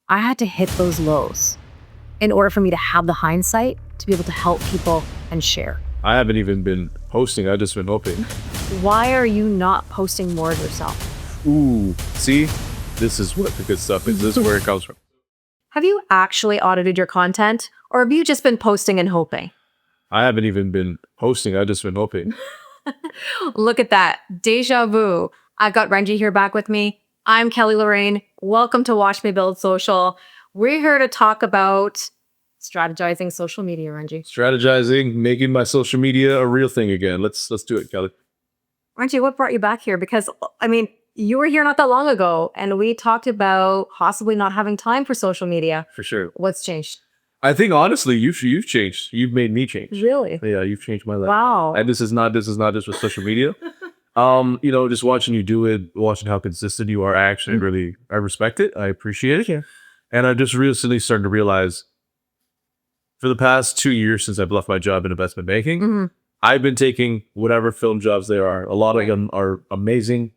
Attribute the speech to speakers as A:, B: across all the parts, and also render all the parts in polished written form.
A: I had to hit those lows in order for me to have the hindsight to be able to help people and share.
B: I haven't even been posting. I've just been hoping.
A: Why are you not posting more of yourself?
B: Ooh, see? This is what the good stuff is. This is where it comes from.
A: Have you actually audited your content, or have you just been posting and hoping?
B: I haven't even been posting. I've just been hoping.
A: Look at that. Deja vu. I've got Renji here back with me. I'm Kelly Lorraine. Welcome to Watch Me Build Social. We're here to talk about strategizing social media, Renji.
B: Strategizing, making my social media a real thing again. Let's do it, Kelly.
A: Renji, what brought you back here? Because, I mean, you were here not that long ago, and we talked about possibly not having time for social media.
B: For sure.
A: What's changed?
B: I think honestly, you've changed. You've made me change.
A: Really?
B: Yeah, you've changed my life.
A: Wow.
B: And this is not just with social media. Just watching you do it, watching how consistent you are, I respect it. I appreciate it.
A: Thank you.
B: And I just recently started to realize for the past 2 years since I've left my job in investment banking, I've been taking whatever film jobs there are. A lot of them are amazing,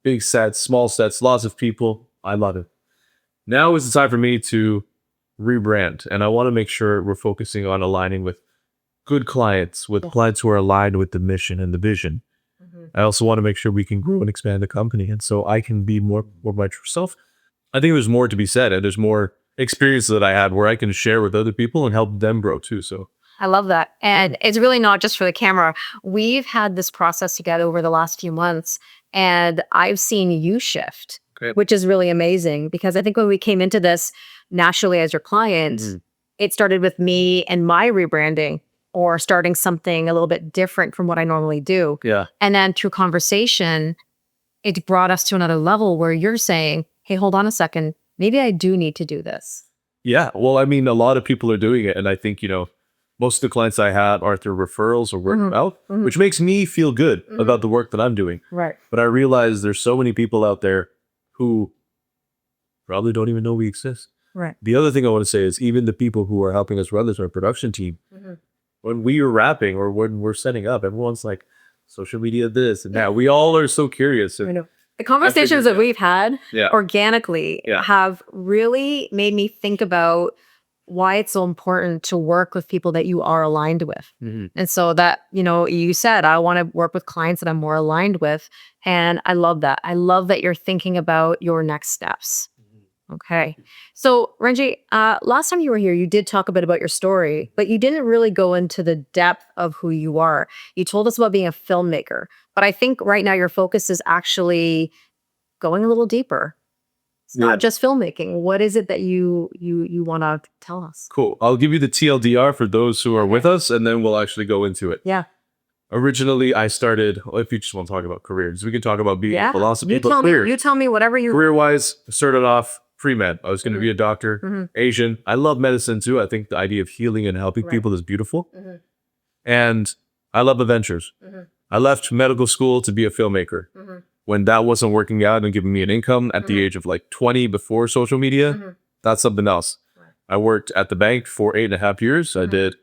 B: big sets, small sets, lots of people. I love it. Now is the time for me to rebrand. And I want to make sure we're focusing on aligning with good clients, with clients who are aligned with the mission and the vision. I also want to make sure we can grow and expand the company. And so I can be more my true self. I think there's more to be said, and there's more experiences that I had where I can share with other people and help them grow too. So
A: I love that. And it's really not just for the camera. We've had this process together over the last few months, and I've seen you shift, which is really amazing, because I think when we came into this naturally as your client, it started with me and my rebranding, or starting something a little bit different from what I normally do.
B: yeah.
A: And then through conversation, it brought us to another level where you're saying, hey, hold on a second, maybe I do need to do this.
B: Yeah. Well, I mean, a lot of people are doing it. And I think, most of the clients I have are through referrals or word of mouth, which makes me feel good about the work that I'm doing.
A: Right.
B: But I realize there's so many people out there who probably don't even know we exist.
A: Right.
B: The other thing I want to say is even the people who are helping us run this, our production team, when we are rapping or when we're setting up, everyone's like, social media this and that. We all are so curious.
A: I know. The conversations that we've had organically
B: Yeah.
A: have really made me think about why it's so important to work with people that you are aligned with. And so that, you said, I want to work with clients that I'm more aligned with. And I love that. I love that you're thinking about your next steps. Okay. So Renji, last time you were here, you did talk a bit about your story, but you didn't really go into the depth of who you are. You told us about being a filmmaker, but I think right now your focus is actually going a little deeper. It's not just filmmaking. What is it that you want to tell us?
B: Cool. I'll give you the TLDR for those who are with us, and then we'll actually go into it.
A: Yeah.
B: Originally, I started, if you just want to talk about careers, we can talk about being philosophy,
A: You tell me whatever you...
B: Career-wise, I started off pre-med. I was going to be a doctor, Asian. I love medicine too. I think the idea of healing and helping people is beautiful. And I love adventures. I left medical school to be a filmmaker. When that wasn't working out and giving me an income at the age of like 20 before social media, that's something else. I worked at the bank for 8.5 years. I did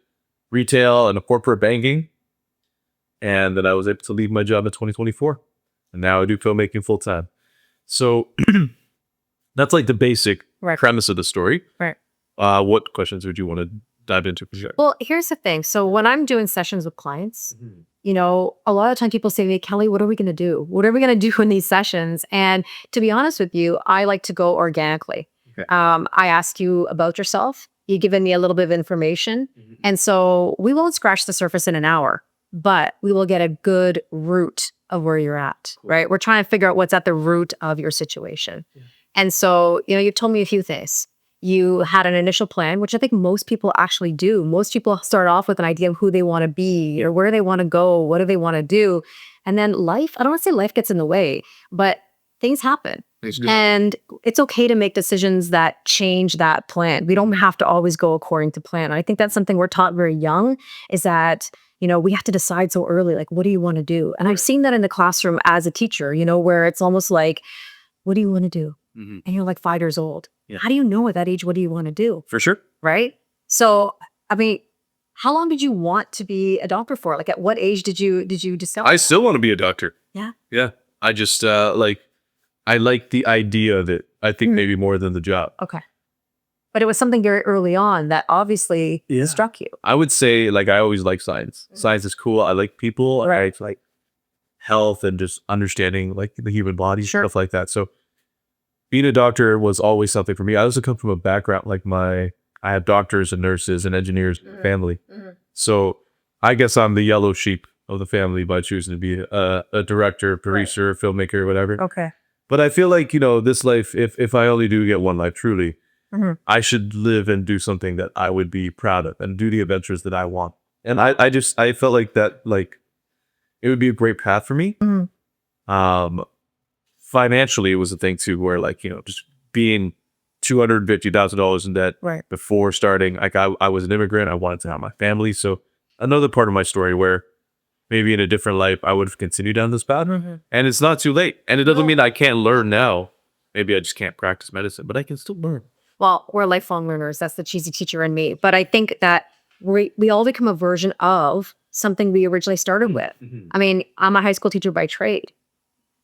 B: retail and corporate banking. And then I was able to leave my job in 2024. And now I do filmmaking full time. So that's like the basic premise of the story.
A: Right.
B: What questions would you want to dive into?
A: Well, here's the thing. So when I'm doing sessions with clients, a lot of time people say to me, Kelly, what are we going to do? What are we going to do in these sessions? And to be honest with you, I like to go organically. Okay. I ask you about yourself. You've given me a little bit of information. And so we won't scratch the surface in an hour, but we will get a good root of where you're at, right? We're trying to figure out what's at the root of your situation. And so, you've told me a few things. You had an initial plan, which I think most people actually do. Most people start off with an idea of who they want to be or where they want to go, what do they want to do. And then life, I don't want to say life gets in the way, but things happen. And it's okay to make decisions that change that plan. We don't have to always go according to plan. I think that's something we're taught very young, is that, we have to decide so early, like, what do you want to do? And I've seen that in the classroom as a teacher, where it's almost like, what do you want to do? And you're like 5 years old. Yeah. How do you know at that age, what do you want to do?
B: For sure.
A: Right? So, I mean, how long did you want to be a doctor for? Like, at what age did you decide?
B: I still want to be a doctor.
A: Yeah.
B: Yeah. I just I like the idea of it. I think maybe more than the job.
A: Okay. but it was something very early on that obviously struck you.
B: I would say, like, I always like science. Science is cool. I like people.
A: Right.
B: I like health and just understanding like the human body, stuff like that. So being a doctor was always something for me. I also come from a background like I have doctors and nurses and engineers in my family. So I guess I'm the yellow sheep of the family by choosing to be a director, producer, filmmaker, whatever.
A: Okay.
B: But I feel like, this life, if I only do get one life truly, I should live and do something that I would be proud of and do the adventures that I want. And I felt like that, like, it would be a great path for me. Financially, it was a thing too, where like, just being $250,000 in debt before starting, like I was an immigrant. I wanted to have my family. So another part of my story where maybe in a different life, I would have continued down this path. And it's not too late. And it doesn't mean I can't learn now. Maybe I just can't practice medicine, but I can still learn.
A: Well, we're lifelong learners. That's the cheesy teacher in me. But I think that we all become a version of something we originally started with. I mean, I'm a high school teacher by trade.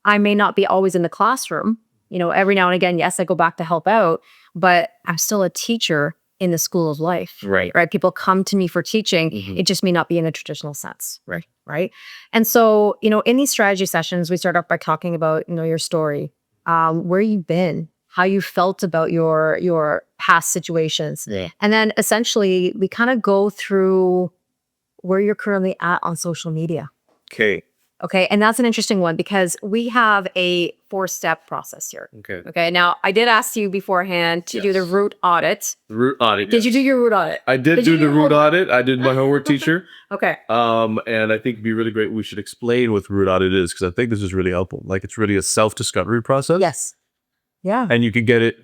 A: I may not be always in the classroom. Every now and again, yes, I go back to help out, but I'm still a teacher in the school of life. Right. People come to me for teaching. It just may not be in a traditional sense. Right. And so, in these strategy sessions, we start off by talking about, your story, where you've been, how you felt about your past situations. And then essentially we kind of go through where you're currently at on social media. Okay. And that's an interesting one because we have a 4-step process here. Okay. Now, I did ask you beforehand to do the root audit.
B: The root audit.
A: Did you do your root audit?
B: I did do the root audit. I did my homework teacher.
A: Okay.
B: And I think it'd be really great. We should explain what the root audit is because I think this is really helpful. Like it's really a self-discovery process.
A: Yes. Yeah.
B: And you can get it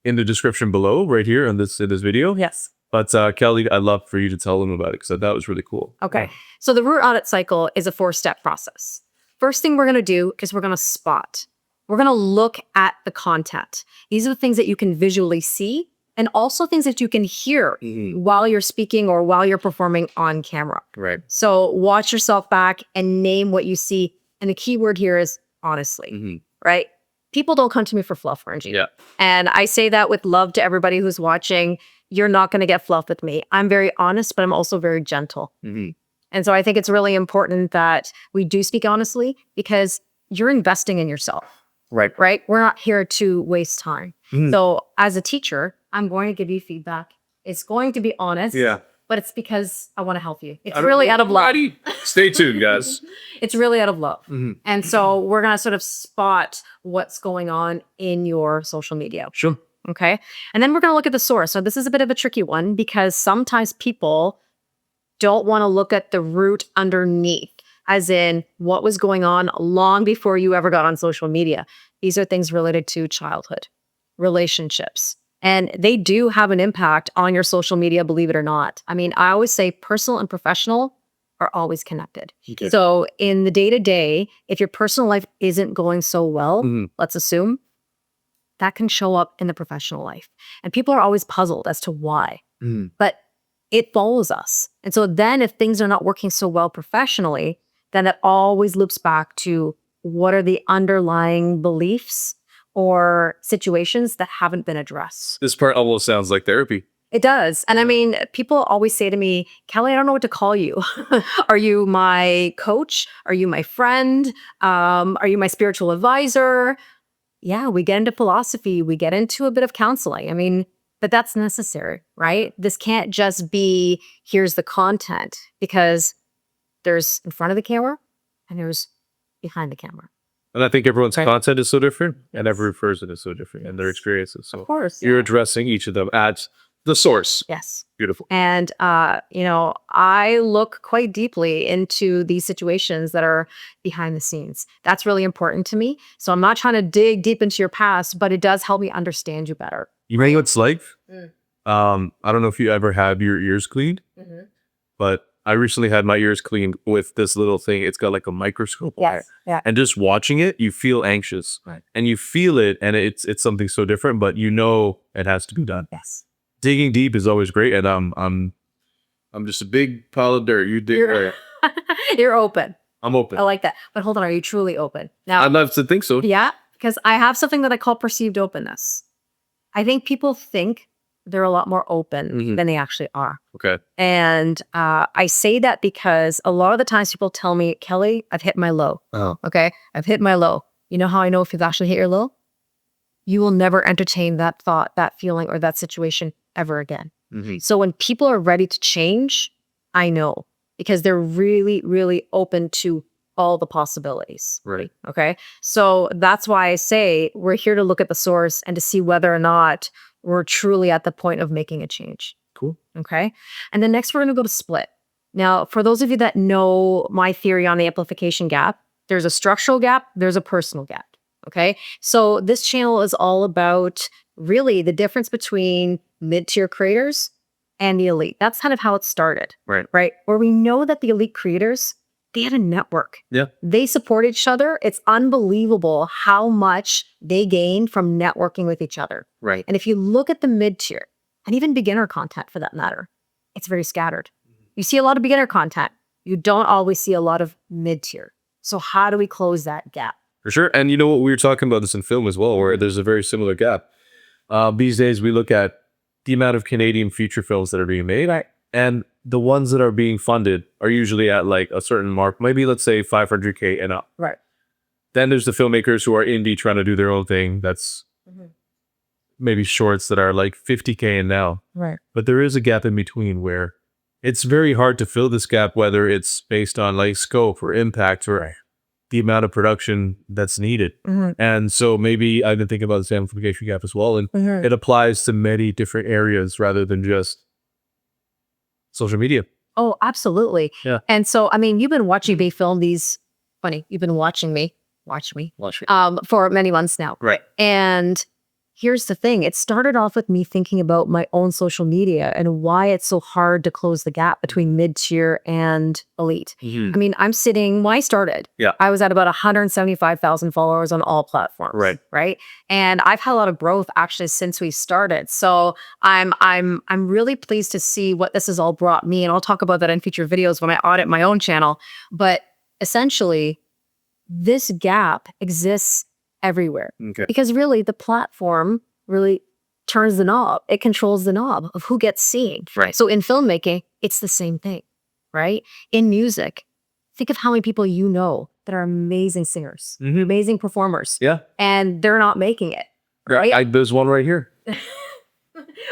B: in the description below right here in this video.
A: Yes.
B: But Kelly, I'd love for you to tell them about it because I thought it was really cool.
A: Okay. So the root audit cycle is a 4-step process. First thing we're going to do is we're going to spot. We're going to look at the content. These are the things that you can visually see and also things that you can hear while you're speaking or while you're performing on camera.
B: Right.
A: So watch yourself back and name what you see. And the key word here is honestly, right? People don't come to me for fluff, Ranjit.
B: Yeah.
A: And I say that with love to everybody who's watching. You're not going to get fluff with me. I'm very honest, but I'm also very gentle. And so I think it's really important that we do speak honestly because you're investing in yourself. Right. We're not here to waste time. So as a teacher, I'm going to give you feedback. It's going to be honest. Yeah. But it's because I want to help you. It's really out of love.
B: Stay tuned, guys.
A: It's really out of love. And so we're going to sort of spot what's going on in your social media.
B: Sure.
A: Okay. And then we're going to look at the source. So this is a bit of a tricky one because sometimes people don't want to look at the root underneath, as in what was going on long before you ever got on social media. These are things related to childhood, relationships, and they do have an impact on your social media, believe it or not. I mean, I always say personal and professional are always connected. Okay. So in the day-to-day, if your personal life isn't going so well, let's assume, that can show up in the professional life. And people are always puzzled as to why. But it follows us. And so then if things are not working so well professionally, then it always loops back to what are the underlying beliefs or situations that haven't been addressed.
B: This part almost sounds like therapy.
A: It does. And I mean, people always say to me, Kelly, I don't know what to call you. Are you my coach? Are you my friend? Are you my spiritual advisor? Yeah, we get into philosophy. We get into a bit of counseling. I mean, but that's necessary, right? This can't just be, here's the content, because there's in front of the camera and there's behind the camera.
B: And I think everyone's content is so different and every person is so different and their experiences. So
A: of course,
B: you're addressing each of them at the source.
A: Yes.
B: Beautiful.
A: And, I look quite deeply into these situations that are behind the scenes. That's really important to me. So I'm not trying to dig deep into your past, but it does help me understand you better.
B: You know what it's like? I don't know if you ever have your ears cleaned, but I recently had my ears cleaned with this little thing. It's got like a microscope.
A: Yes. Yeah.
B: And just watching it, you feel anxious. Right. And you feel it, and it's something so different, but you know it has to be done.
A: Yes.
B: Digging deep is always great, and I'm just a big pile of dirt. You dig right.
A: You're open.
B: I'm open.
A: I like that. But hold on, are you truly open? Now,
B: I'd love to think so.
A: Yeah, because I have something that I call perceived openness. I think people think they're a lot more open than they actually are.
B: Okay.
A: And I say that because a lot of the times people tell me, Kelly, I've hit my low.
B: Oh.
A: Okay. I've hit my low. You know how I know if you've actually hit your low? You will never entertain that thought, that feeling, or that situation ever again. So when people are ready to change, I know, because they're really, really open to all the possibilities.
B: Right.
A: Okay. So that's why I say we're here to look at the source and to see whether or not we're truly at the point of making a change.
B: Cool.
A: Okay. And then next, we're going to go to split. Now, for those of you that know my theory on the amplification gap, there's a structural gap, there's a personal gap. Okay. So this channel is all about really the difference between mid-tier creators and the elite. That's kind of how it started.
B: Right.
A: Right. Where we know that the elite creators, they had a network.
B: Yeah.
A: They support each other. It's unbelievable how much they gain from networking with each other.
B: Right.
A: And if you look at the mid-tier and even beginner content for that matter, it's very scattered. You see a lot of beginner content. You don't always see a lot of mid-tier. So how do we close that gap?
B: For sure. And you know what? We were talking about this in film as well, where there's a very similar gap. These days, we look at the amount of Canadian feature films that are being made.
A: Right.
B: And the ones that are being funded are usually at like a certain mark, maybe let's say 500K and up.
A: Right.
B: Then there's the filmmakers who are indie trying to do their own thing. That's maybe shorts that are like 50K and now.
A: Right.
B: But there is a gap in between where it's very hard to fill this gap, whether it's based on like scope or impact or the amount of production that's needed. And so maybe I've been thinking about this amplification gap as well. And it applies to many different areas rather than just social media.
A: Oh, absolutely.
B: Yeah.
A: And so, I mean, you've been watching me film these, you've been watching me, for many months now.
B: Right.
A: And here's the thing. It started off with me thinking about my own social media and why it's so hard to close the gap between mid-tier and elite. I mean, I'm sitting, when I started, I was at about 175,000 followers on all platforms.
B: Right.
A: Right. And I've had a lot of growth actually since we started. So I'm really pleased to see what this has all brought me. And I'll talk about that in future videos when I audit my own channel. But essentially, this gap exists everywhere.
B: Okay.
A: Because really the platform really turns the knob. It controls the knob of who gets seen.
B: Right.
A: So in filmmaking, it's the same thing, right? In music, think of how many people you know that are amazing singers, amazing performers.
B: Yeah.
A: And they're not making it. Right?
B: There's one right here.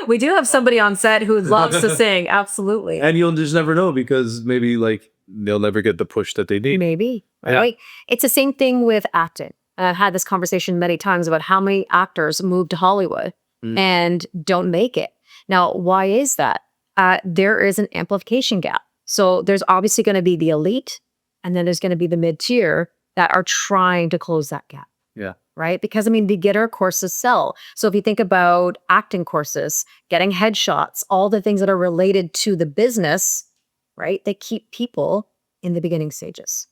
A: We do have somebody on set who loves to sing. Absolutely.
B: And you'll just never know because maybe like they'll never get the push that they need.
A: Maybe. Right? It's the same thing with acting. I've had this conversation many times about how many actors move to Hollywood and don't make it. Now, why is that? There is an amplification gap. So there's obviously going to be the elite, and then there's going to be the mid-tier that are trying to close that gap.
B: Yeah.
A: Right? Because, I mean, beginner courses sell. So if you think about acting courses, getting headshots, all the things that are related to the business, right? They keep people in the beginning stages,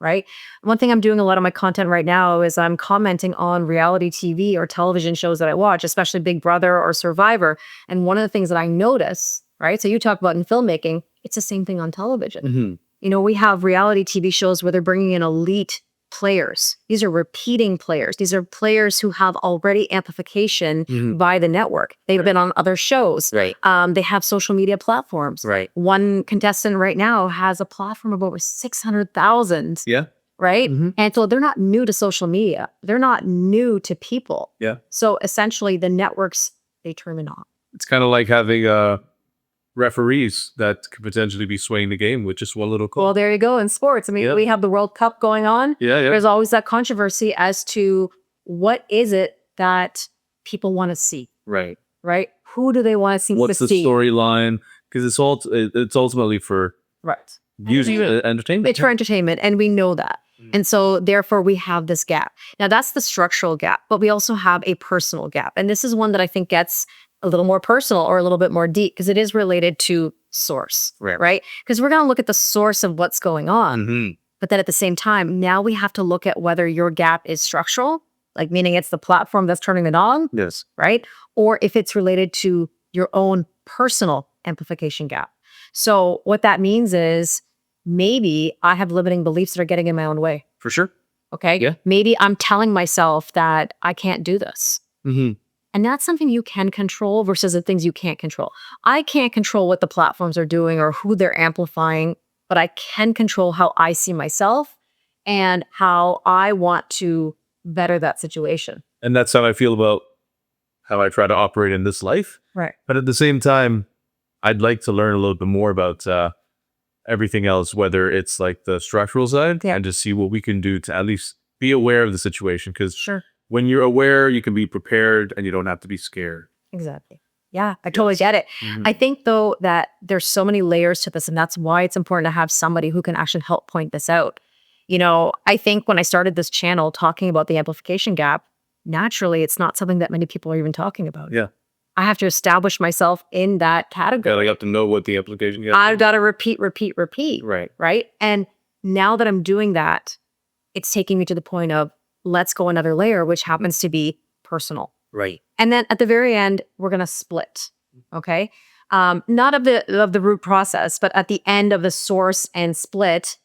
A: right? One thing I'm doing a lot of my content right now is I'm commenting on reality TV or television shows that I watch, especially Big Brother or Survivor. And one of the things that I notice, right? So you talk about in filmmaking, it's the same thing on television. You know, we have reality TV shows where they're bringing in elite players. These are repeating players. These are players who have already amplification by the network. They've been on other shows.
B: Right.
A: They have social media platforms.
B: Right.
A: One contestant right now has a platform of over 600,000.
B: Yeah.
A: Right. And so they're not new to social media. They're not new to people.
B: Yeah.
A: So essentially the networks, they turn it on.
B: It's kind of like having referees that could potentially be swaying the game with just one little call.
A: Well, there you go in sports. I mean, we have the World Cup going on.
B: Yeah.
A: There's always that controversy as to what is it that people want to see.
B: Right.
A: Right. Who do they want to see?
B: What's the storyline? Because it's ultimately for music, entertainment.
A: It's for entertainment, and we know that. And so therefore we have this gap. Now that's the structural gap, but we also have a personal gap. And this is one that I think gets a little more personal or a little bit more deep because it is related to source, right? Because we're going to look at the source of what's going on. But then at the same time, now we have to look at whether your gap is structural, like meaning it's the platform that's turning it on.
B: Yes.
A: Right? Or if it's related to your own personal amplification gap. So what that means is maybe I have limiting beliefs that are getting in my own way.
B: For sure.
A: Okay.
B: Yeah.
A: Maybe I'm telling myself that I can't do this. And that's something you can control versus the things you can't control. I can't control what the platforms are doing or who they're amplifying, but I can control how I see myself and how I want to better that situation.
B: And that's how I feel about how I try to operate in this life.
A: Right.
B: But at the same time, I'd like to learn a little bit more about everything else, whether it's like the structural side, and to see what we can do to at least be aware of the situation. Because when you're aware, you can be prepared and you don't have to be scared.
A: Exactly. Yeah, I totally get it. I think, though, that there's so many layers to this, and that's why it's important to have somebody who can actually help point this out. You know, I think when I started this channel talking about the amplification gap, naturally, it's not something that many people are even talking about.
B: Yeah.
A: I have to establish myself in that category.
B: Yeah, you have to know what the amplification gap is.
A: I've got to repeat.
B: Right.
A: Right. And now that I'm doing that, it's taking me to the point of let's go another layer, which happens to be personal.
B: Right.
A: And then at the very end, we're going to split. Okay. Not of the root process, but at the end of the source and split,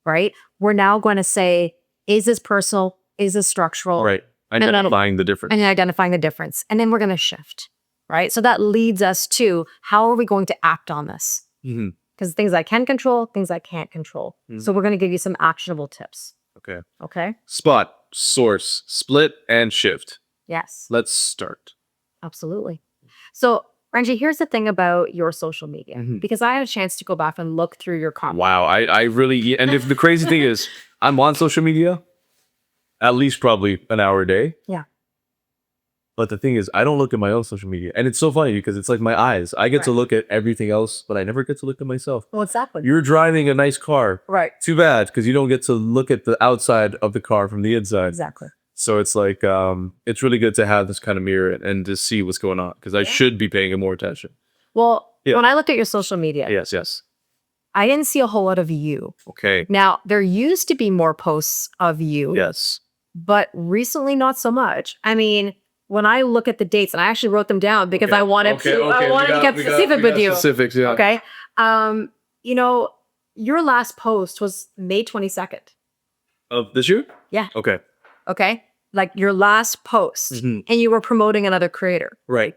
A: right? We're now going to say, is this personal? Is this structural?
B: Right. Identifying the difference.
A: And identifying the difference. And then we're going to shift. Right. So that leads us to how are we going to act on this? Because things I can control, things I can't control. So we're going to give you some actionable tips.
B: Okay.
A: Okay.
B: Spot, source, split, and shift.
A: Yes.
B: Let's start.
A: Absolutely. So, Ranji, here's the thing about your social media, because I had a chance to go back and look through your comments.
B: Wow. I really, and if the crazy thing is, I'm on social media at least probably an hour a day.
A: Yeah.
B: But the thing is, I don't look at my own social media. And it's so funny because it's like my eyes. I get to look at everything else, but I never get to look at myself.
A: Well, exactly.
B: You're driving a nice car.
A: Right.
B: Too bad, because you don't get to look at the outside of the car from the inside.
A: Exactly.
B: So it's like, it's really good to have this kind of mirror and to see what's going on, because I should be paying more attention.
A: Well, when I looked at your social media,
B: Yes.
A: I didn't see a whole lot of you.
B: Okay.
A: Now, there used to be more posts of you.
B: Yes.
A: But recently, not so much. I mean, when I look at the dates, and I actually wrote them down because I wanted to get specific with you.
B: Specifics, yeah.
A: Okay. You know, your last post was May 22nd.
B: Of this year?
A: Yeah.
B: Okay.
A: Okay. Like your last post, and you were promoting another creator.
B: Right.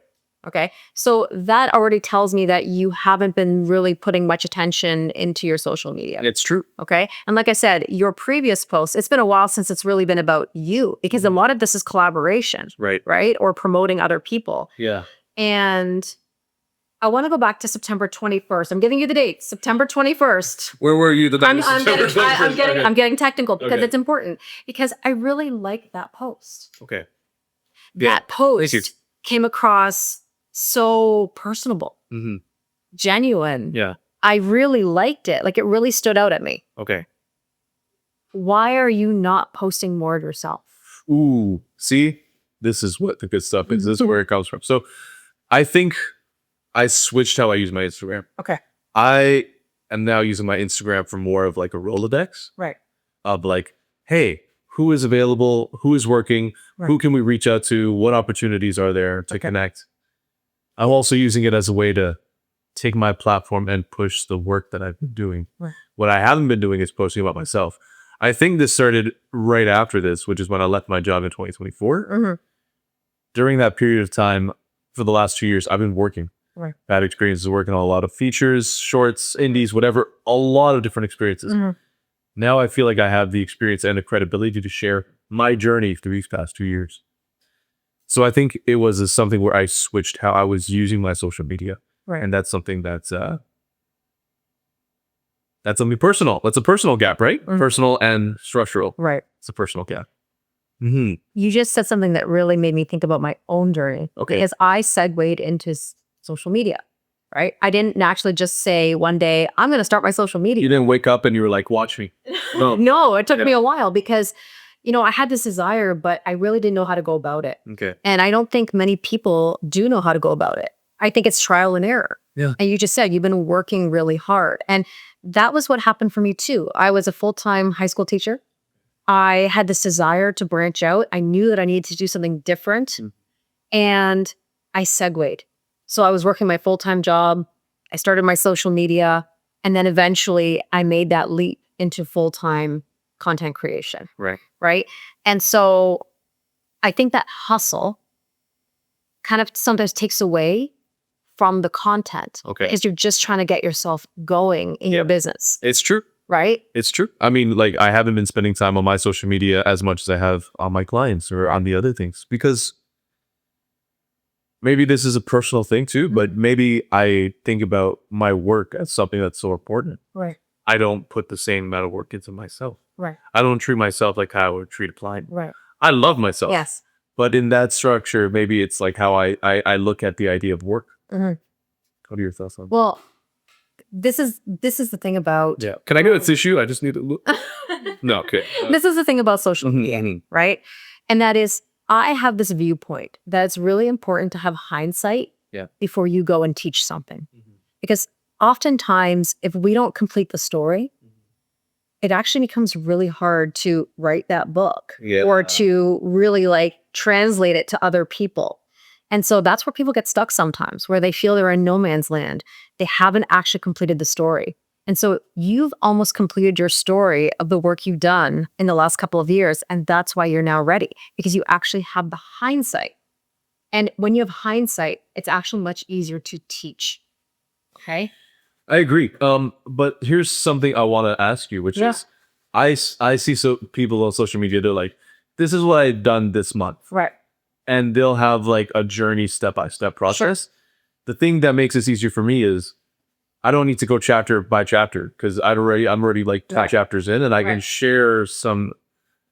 A: Okay. So that already tells me that you haven't been really putting much attention into your social media.
B: It's true.
A: Okay. And like I said, your previous posts, it's been a while since it's really been about you, because a lot of this is collaboration.
B: Right.
A: Right. Or promoting other people.
B: Yeah.
A: And I want to go back to September 21st. I'm giving you the date, September 21st.
B: Where were you the night of September 21st?
A: I'm getting technical because it's important, because I really like that post.
B: Okay.
A: That post came across so personable, genuine.
B: Yeah.
A: I really liked it. Like, it really stood out at me.
B: Okay.
A: Why are you not posting more of yourself?
B: Ooh, see, this is what the good stuff is. This is where it comes from. So I think I switched how I use my Instagram.
A: Okay.
B: I am now using my Instagram for more of like a Rolodex.
A: Right.
B: Of like, hey, who is available? Who is working?
A: Right.
B: Who can we reach out to? What opportunities are there to connect? I'm also using it as a way to take my platform and push the work that I've been doing.
A: Right.
B: What I haven't been doing is posting about myself. I think this started right after this, which is when I left my job in 2024. During that period of time, for the last 2 years, I've been working.
A: Right.
B: Bad experiences, working on a lot of features, shorts, indies, whatever, a lot of different experiences. Now I feel like I have the experience and the credibility to share my journey through these past 2 years. So I think it was something where I switched how I was using my social media.
A: Right.
B: And that's something that's something personal. That's a personal gap, right? Personal and structural.
A: Right.
B: It's a personal gap.
A: You just said something that really made me think about my own journey.
B: Okay.
A: Because I segued into social media, right? I didn't actually just say one day, I'm going to start my social media.
B: You didn't wake up and you were like, watch me. No.
A: No, it took me a while because, you know, I had this desire, but I really didn't know how to go about it.
B: Okay.
A: And I don't think many people do know how to go about it. I think it's trial and error.
B: Yeah.
A: And you just said you've been working really hard. And that was what happened for me too. I was a full-time high school teacher. I had this desire to branch out. I knew that I needed to do something different. And I segued. So I was working my full-time job. I started my social media. And then eventually I made that leap into full-time content creation.
B: Right.
A: Right. And so I think that hustle kind of sometimes takes away from the content.
B: Okay.
A: Because you're just trying to get yourself going in your business.
B: It's true.
A: Right?
B: It's true. I mean, like, I haven't been spending time on my social media as much as I have on my clients or on the other things, because maybe this is a personal thing too, but maybe I think about my work as something that's so important.
A: Right.
B: I don't put the same amount of work into myself.
A: Right.
B: I don't treat myself like how I would treat a client.
A: Right.
B: I love myself.
A: Yes.
B: But in that structure, maybe it's like how I look at the idea of work.
A: Mm-hmm.
B: What are your thoughts on that?
A: Well, this is the thing about
B: Can I get a tissue? I just need to look. No, okay.
A: This is the thing about social media, right? And that is, I have this viewpoint that it's really important to have hindsight before you go and teach something. Because oftentimes, if we don't complete the story, it actually becomes really hard to write that book or to really like translate it to other people. And so that's where people get stuck sometimes, where they feel they're in no man's land. They haven't actually completed the story. And so you've almost completed your story of the work you've done in the last couple of years. And that's why you're now ready, because you actually have the hindsight. And when you have hindsight, it's actually much easier to teach. Okay?
B: I agree. But here's something I want to ask you, which is, I see people on social media, they're like, this is what I've done this month.
A: Right.
B: And they'll have like a journey step-by-step process. Sure. The thing that makes this easier for me is I don't need to go chapter by chapter, because I'm already like 10 chapters in, and I can share some.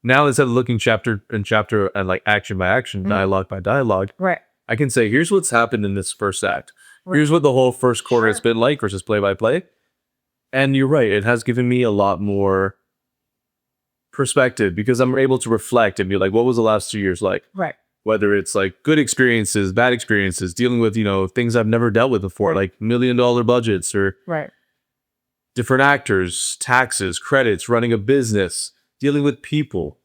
B: Now, instead of looking chapter and like action by action, dialogue by dialogue, I can say, here's what's happened in this first act. Here's what the whole first quarter has been like versus play by play. And you're right, it has given me a lot more perspective, because I'm able to reflect and be like, what was the last 2 years like?
A: Right.
B: Whether it's like good experiences, bad experiences, dealing with, things I've never dealt with before, like $1 million budgets or different actors, taxes, credits, running a business, dealing with people,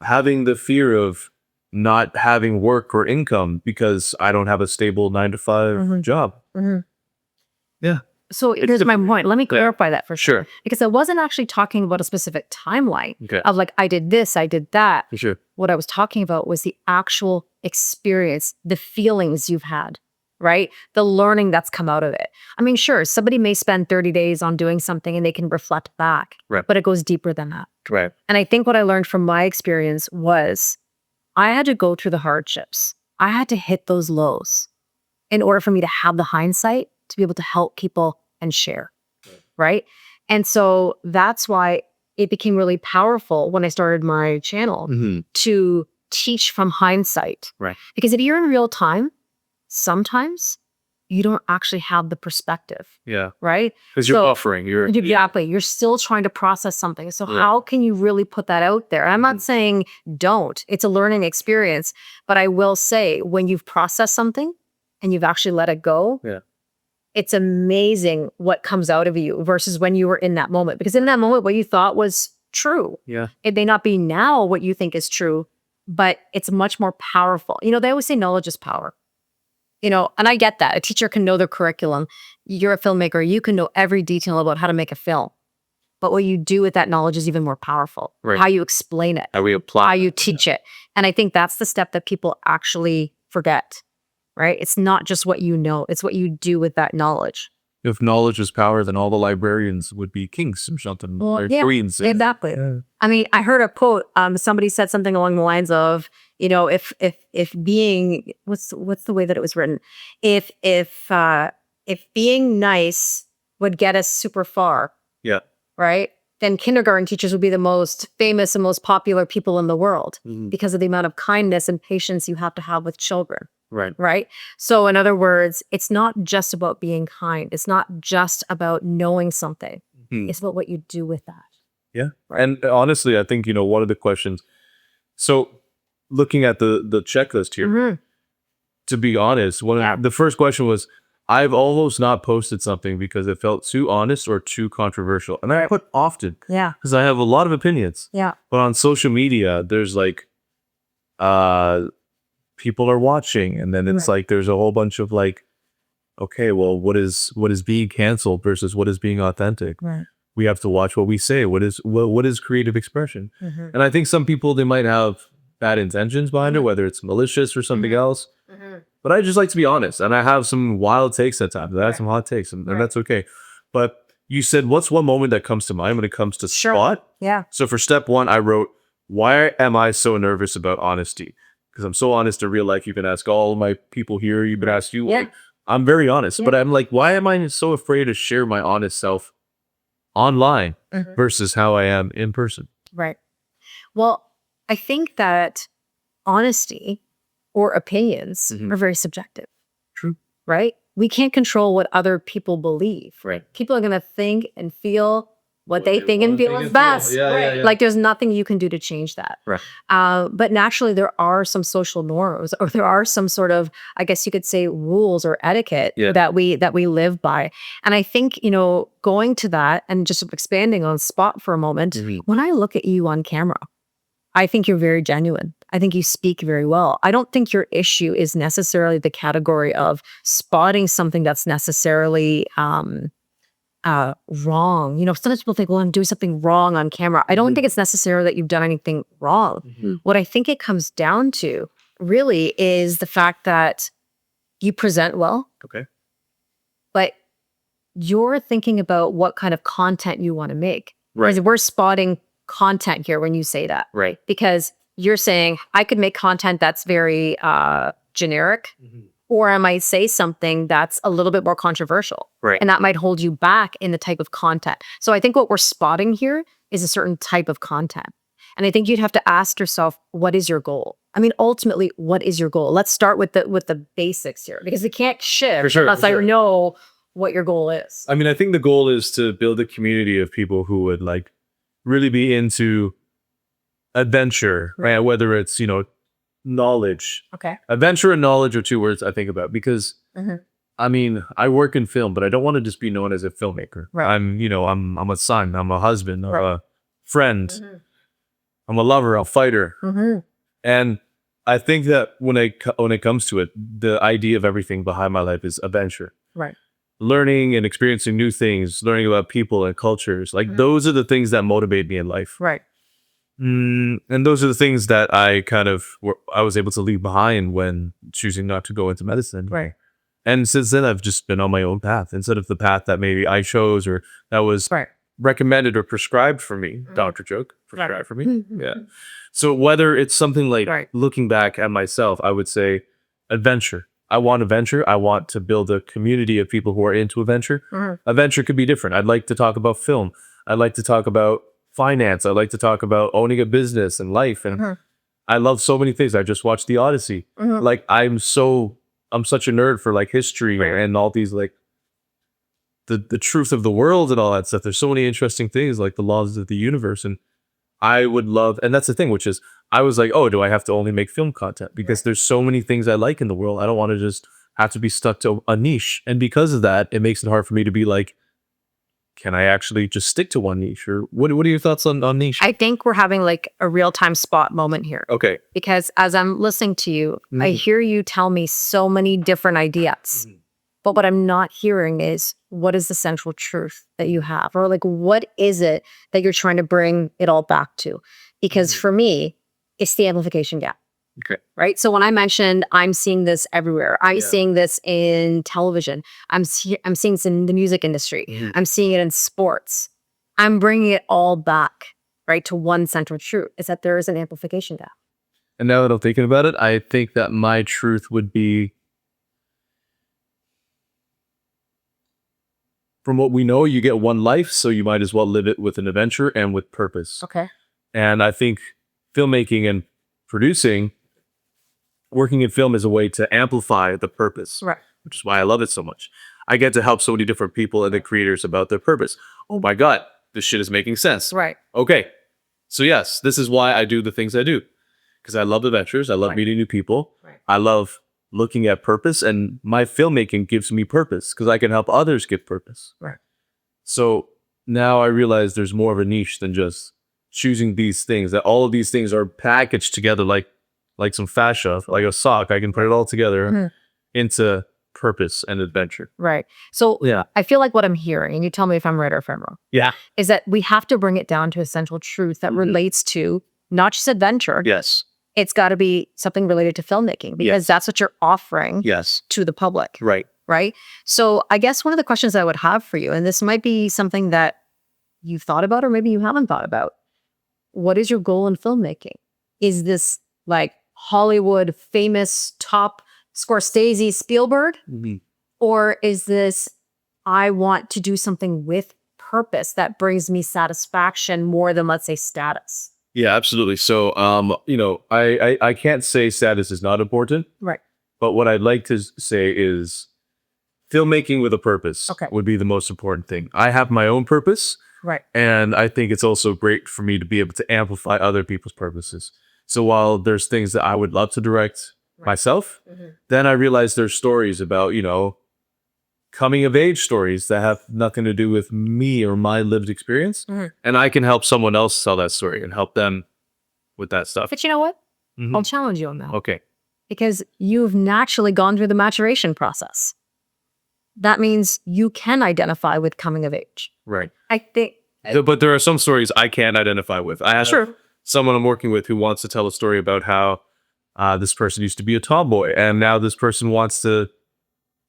B: having the fear of not having work or income because I don't have a stable 9-to-5 job. Yeah.
A: So here's my point. Let me clarify that for sure. Because I wasn't actually talking about a specific timeline of like, I did this, I did that.
B: For sure.
A: What I was talking about was the actual experience, the feelings you've had, right? The learning that's come out of it. I mean, sure, somebody may spend 30 days on doing something and they can reflect back, but it goes deeper than that.
B: Right.
A: And I think what I learned from my experience was I had to go through the hardships. I had to hit those lows in order for me to have the hindsight to be able to help people and share, right? And so that's why it became really powerful when I started my channel to teach from hindsight.
B: Right.
A: Because if you're in real time, sometimes you don't actually have the perspective.
B: Yeah.
A: Right?
B: Because you're buffering.
A: Exactly. You're still trying to process something. So how can you really put that out there? I'm not saying don't. It's a learning experience. But I will say, when you've processed something and you've actually let it go, it's amazing what comes out of you versus when you were in that moment. Because in that moment, what you thought was true. It may not be now what you think is true, but it's much more powerful. They always say knowledge is power. And I get that. A teacher can know their curriculum. You're a filmmaker. You can know every detail about how to make a film. But what you do with that knowledge is even more powerful.
B: Right.
A: How you explain it.
B: How we apply
A: How you teach it. And I think that's the step that people actually forget. Right? It's not just what you know. It's what you do with that knowledge.
B: If knowledge is power, then all the librarians would be kings or something. Or queens.
A: Exactly. Yeah. I mean, I heard a quote. Somebody said something along the lines of, if being, what's the way that it was written? If being nice would get us super far. Yeah. Right? Then kindergarten teachers would be the most famous and most popular people in the world because of the amount of kindness and patience you have to have with children.
B: Right.
A: Right. So in other words, it's not just about being kind. It's not just about knowing something. It's about what you do with that.
B: Yeah. Right. And honestly, I think, one of the questions, so looking at the checklist here, to be honest, the first question was, I've almost not posted something because it felt too honest or too controversial. And I put often. Yeah. Because I have a lot of opinions. Yeah. But on social media, there's like, people are watching, and then it's like there's a whole bunch of like, okay, well, what is being canceled versus what is being authentic? Right. We have to watch what we say. What is creative expression? And I think some people, they might have bad intentions behind it, whether it's malicious or something else. But I just like to be honest, and I have some wild takes at times. I have some hot takes, and that's okay. But you said, what's one moment that comes to mind when it comes to spot?
A: Yeah.
B: So for step one, I wrote, why am I so nervous about honesty? Because I'm so honest in real life. You can ask all my people here. You can ask you. Like, I'm very honest, but I'm like, why am I so afraid to share my honest self online versus how I am in person?
A: Right. Well, I think that honesty or opinions are very subjective.
B: True.
A: Right? We can't control what other people believe.
B: Right.
A: People are going to think and feel what they think and feel is best.
B: Yeah.
A: Like there's nothing you can do to change that.
B: Right.
A: But naturally, there are some social norms, or there are some sort of, I guess you could say, rules or etiquette that we live by. And I think, going to that and just expanding on spot for a moment, when I look at you on camera, I think you're very genuine. I think you speak very well. I don't think your issue is necessarily the category of spotting something that's necessarily wrong. Sometimes people think, well, I'm doing something wrong on camera. I don't think it's necessarily that you've done anything wrong. What I think it comes down to really is the fact that you present well.
B: Okay.
A: But you're thinking about what kind of content you want to make.
B: Right.
A: Because we're spotting content here when you say that.
B: Right.
A: Because you're saying I could make content that's very generic, or I might say something that's a little bit more controversial.
B: Right.
A: And that might hold you back in the type of content. So I think what we're spotting here is a certain type of content. And I think you'd have to ask yourself, what is your goal? I mean, ultimately, what is your goal? Let's start with the basics here, because it can't shift unless I know what your goal is.
B: I mean, I think the goal is to build a community of people who would like really be into adventure, right? Whether it's, knowledge.
A: Okay.
B: Adventure and knowledge are two words I think about because, I mean, I work in film, but I don't want to just be known as a filmmaker.
A: Right.
B: I'm a son, I'm a husband, I'm a friend, I'm a lover, a fighter. And I think that when it comes to it, the idea of everything behind my life is adventure.
A: Right.
B: Learning and experiencing new things, learning about people and cultures. Like those are the things that motivate me in life.
A: Right.
B: And those are the things that I was able to leave behind when choosing not to go into medicine.
A: Right.
B: And since then, I've just been on my own path instead of the path that maybe I chose or that was recommended or prescribed for me. Doctor joke, prescribed for me. Yeah. So whether it's something like looking back at myself, I would say adventure. I want adventure. I want to build a community of people who are into adventure. Adventure could be different. I'd like to talk about film. I'd like to talk about finance. I like to talk about owning a business and life. And I love so many things. I just watched the Odyssey. Like I'm such a nerd for like history and all these like the truth of the world and all that stuff. There's so many interesting things like the laws of the universe. And I would love, and that's the thing, which is I was like, oh, do I have to only make film content? Because there's so many things I like in the world. I don't want to just have to be stuck to a niche. And because of that, it makes it hard for me to be like, can I actually just stick to one niche? Or what are your thoughts on niche?
A: I think we're having like a real-time spot moment here.
B: Okay.
A: Because as I'm listening to you, I hear you tell me so many different ideas. But what I'm not hearing is, what is the central truth that you have? Or like, what is it that you're trying to bring it all back to? Because for me, it's the amplification gap.
B: Okay.
A: Right. So when I mentioned I'm seeing this everywhere, I'm seeing this in television, I'm seeing this in the music industry, I'm seeing it in sports. I'm bringing it all back, right, to one central truth, is that there is an amplification gap.
B: And now that I'm thinking about it, I think that my truth would be, from what we know, you get one life, so you might as well live it with an adventure and with purpose.
A: Okay.
B: And I think filmmaking and producing, working in film is a way to amplify the purpose,
A: Right.
B: which is why I love it so much. I get to help so many different people and the creators about their purpose. Oh my God, this shit is making sense.
A: Right.
B: Okay. So yes, this is why I do the things I do. Because I love adventures. I love meeting new people.
A: Right.
B: I love looking at purpose, and my filmmaking gives me purpose because I can help others get purpose.
A: Right.
B: So now I realize there's more of a niche than just choosing these things, that all of these things are packaged together like some fascia, like a sock. I can put it all together into purpose and adventure.
A: Right. So
B: Yeah.
A: I feel like what I'm hearing, and you tell me if I'm right or if I'm wrong,
B: Yeah.
A: is that we have to bring it down to a central truth that relates to not just adventure,
B: Yes.
A: It's got to be something related to filmmaking because that's what you're offering to the public. Right. So I guess one of the questions I would have for you, and this might be something that you've thought about or maybe you haven't thought about. What is your goal in filmmaking? Is this like Hollywood famous top Scorsese, Spielberg? Or is this, I want to do something with purpose that brings me satisfaction more than, let's say, status?
B: Yeah, absolutely. So, I can't say status is not important.
A: Right.
B: But what I'd like to say is filmmaking with a purpose would be the most important thing. I have my own purpose.
A: Right.
B: And I think it's also great for me to be able to amplify other people's purposes. So while there's things that I would love to direct myself, then I realize there's stories about, coming of age stories that have nothing to do with me or my lived experience. And I can help someone else tell that story and help them with that stuff.
A: But you know what? I'll challenge you on that.
B: Okay.
A: Because you've naturally gone through the maturation process. That means you can identify with coming of age.
B: Right.
A: I think.
B: But there are some stories I can't identify with. I have someone I'm working with who wants to tell a story about how this person used to be a tomboy and now this person wants to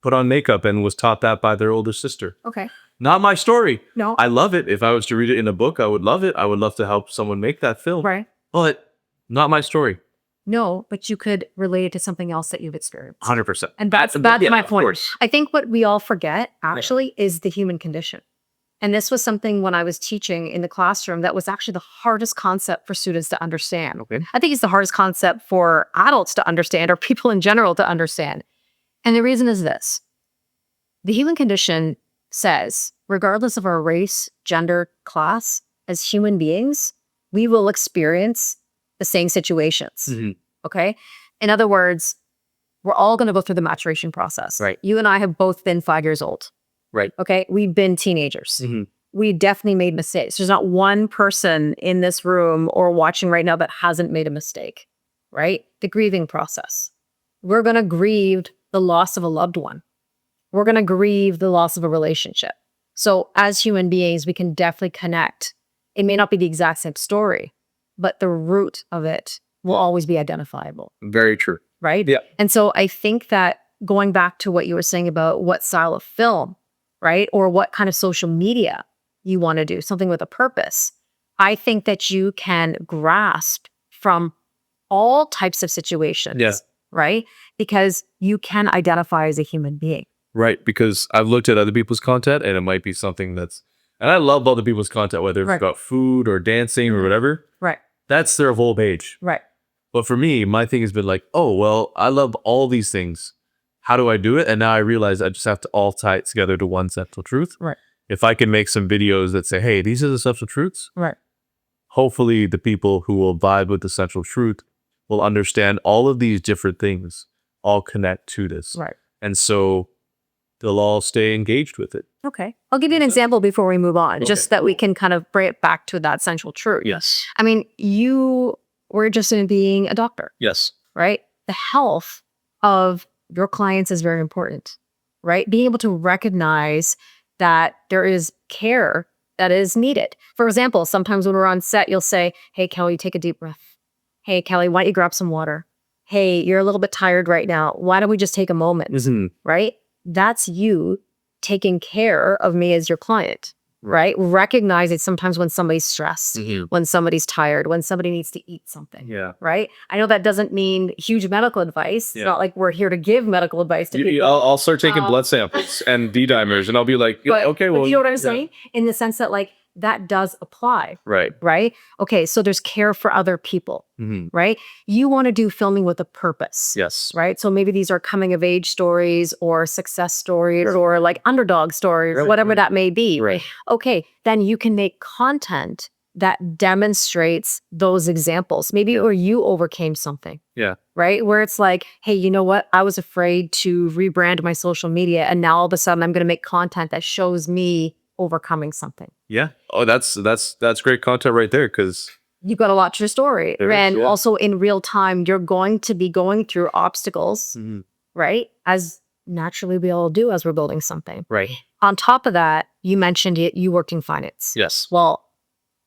B: put on makeup and was taught that by their older sister.
A: Okay.
B: Not my story.
A: No.
B: I love it. If I was to read it in a book, I would love it. I would love to help someone make that film.
A: Right.
B: But not my story.
A: No, but you could relate it to something else that you've experienced.
B: 100%.
A: And that's my point.
B: Course.
A: I think what we all forget actually is the human condition. And this was something when I was teaching in the classroom that was actually the hardest concept for students to understand.
B: Okay.
A: I think it's the hardest concept for adults to understand or people in general to understand. And the reason is this. The human condition says, regardless of our race, gender, class, as human beings, we will experience the same situations. Okay? In other words, we're all going to go through the maturation process.
B: Right.
A: You and I have both been 5 years old.
B: Right.
A: Okay? We've been teenagers. We definitely made mistakes. There's not one person in this room or watching right now that hasn't made a mistake. Right? The grieving process. We're going to grieve the loss of a loved one. We're going to grieve the loss of a relationship. So as human beings, we can definitely connect. It may not be the exact same story, but the root of it will always be identifiable.
B: Very true.
A: Right?
B: Yeah.
A: And so I think that going back to what you were saying about what style of film, right? Or what kind of social media you want to do, something with a purpose. I think that you can grasp from all types of situations, right? Because you can identify as a human being.
B: Right, because I've looked at other people's content and it might be something that's, and I love other people's content, whether it's about food or dancing or whatever.
A: Right.
B: That's their whole page.
A: Right.
B: But for me, my thing has been like, oh, well, I love all these things. How do I do it? And now I realize I just have to all tie it together to one central truth.
A: Right.
B: If I can make some videos that say, hey, these are the central truths.
A: Right.
B: Hopefully the people who will vibe with the central truth will understand all of these different things all connect to this.
A: Right.
B: And so they'll all stay engaged with it.
A: Okay. I'll give you an example before we move on, just that we can kind of bring it back to that central truth.
B: Yes.
A: I mean, you were interested in being a doctor.
B: Yes.
A: Right? The health of your clients is very important, right? Being able to recognize that there is care that is needed. For example, sometimes when we're on set, you'll say, hey, Kelly, take a deep breath. Hey, Kelly, why don't you grab some water? Hey, you're a little bit tired right now. Why don't we just take a moment, right? That's you taking care of me as your client, right? Recognizing sometimes when somebody's stressed, when somebody's tired, when somebody needs to eat something, right? I know that doesn't mean huge medical advice. It's not like we're here to give medical advice to people.
B: I'll start taking blood samples and D-dimers and I'll be like, okay, well.
A: But you know what I'm saying? In the sense that like, that does apply.
B: Right.
A: Right? Okay, so there's care for other people, right? You want to do filming with a purpose.
B: Yes.
A: Right? So maybe these are coming of age stories or success stories or like underdog stories or whatever that may be.
B: Right.
A: Okay, then you can make content that demonstrates those examples. Maybe or you overcame something.
B: Yeah.
A: Right? Where it's like, hey, you know what? I was afraid to rebrand my social media and now all of a sudden I'm going to make content that shows me overcoming something.
B: Yeah. Oh, that's great content right there because
A: you've got a lot to your story. And also in real time, you're going to be going through obstacles, right? As naturally we all do as we're building something.
B: Right.
A: On top of that, you mentioned it, you worked in finance.
B: Yes.
A: Well,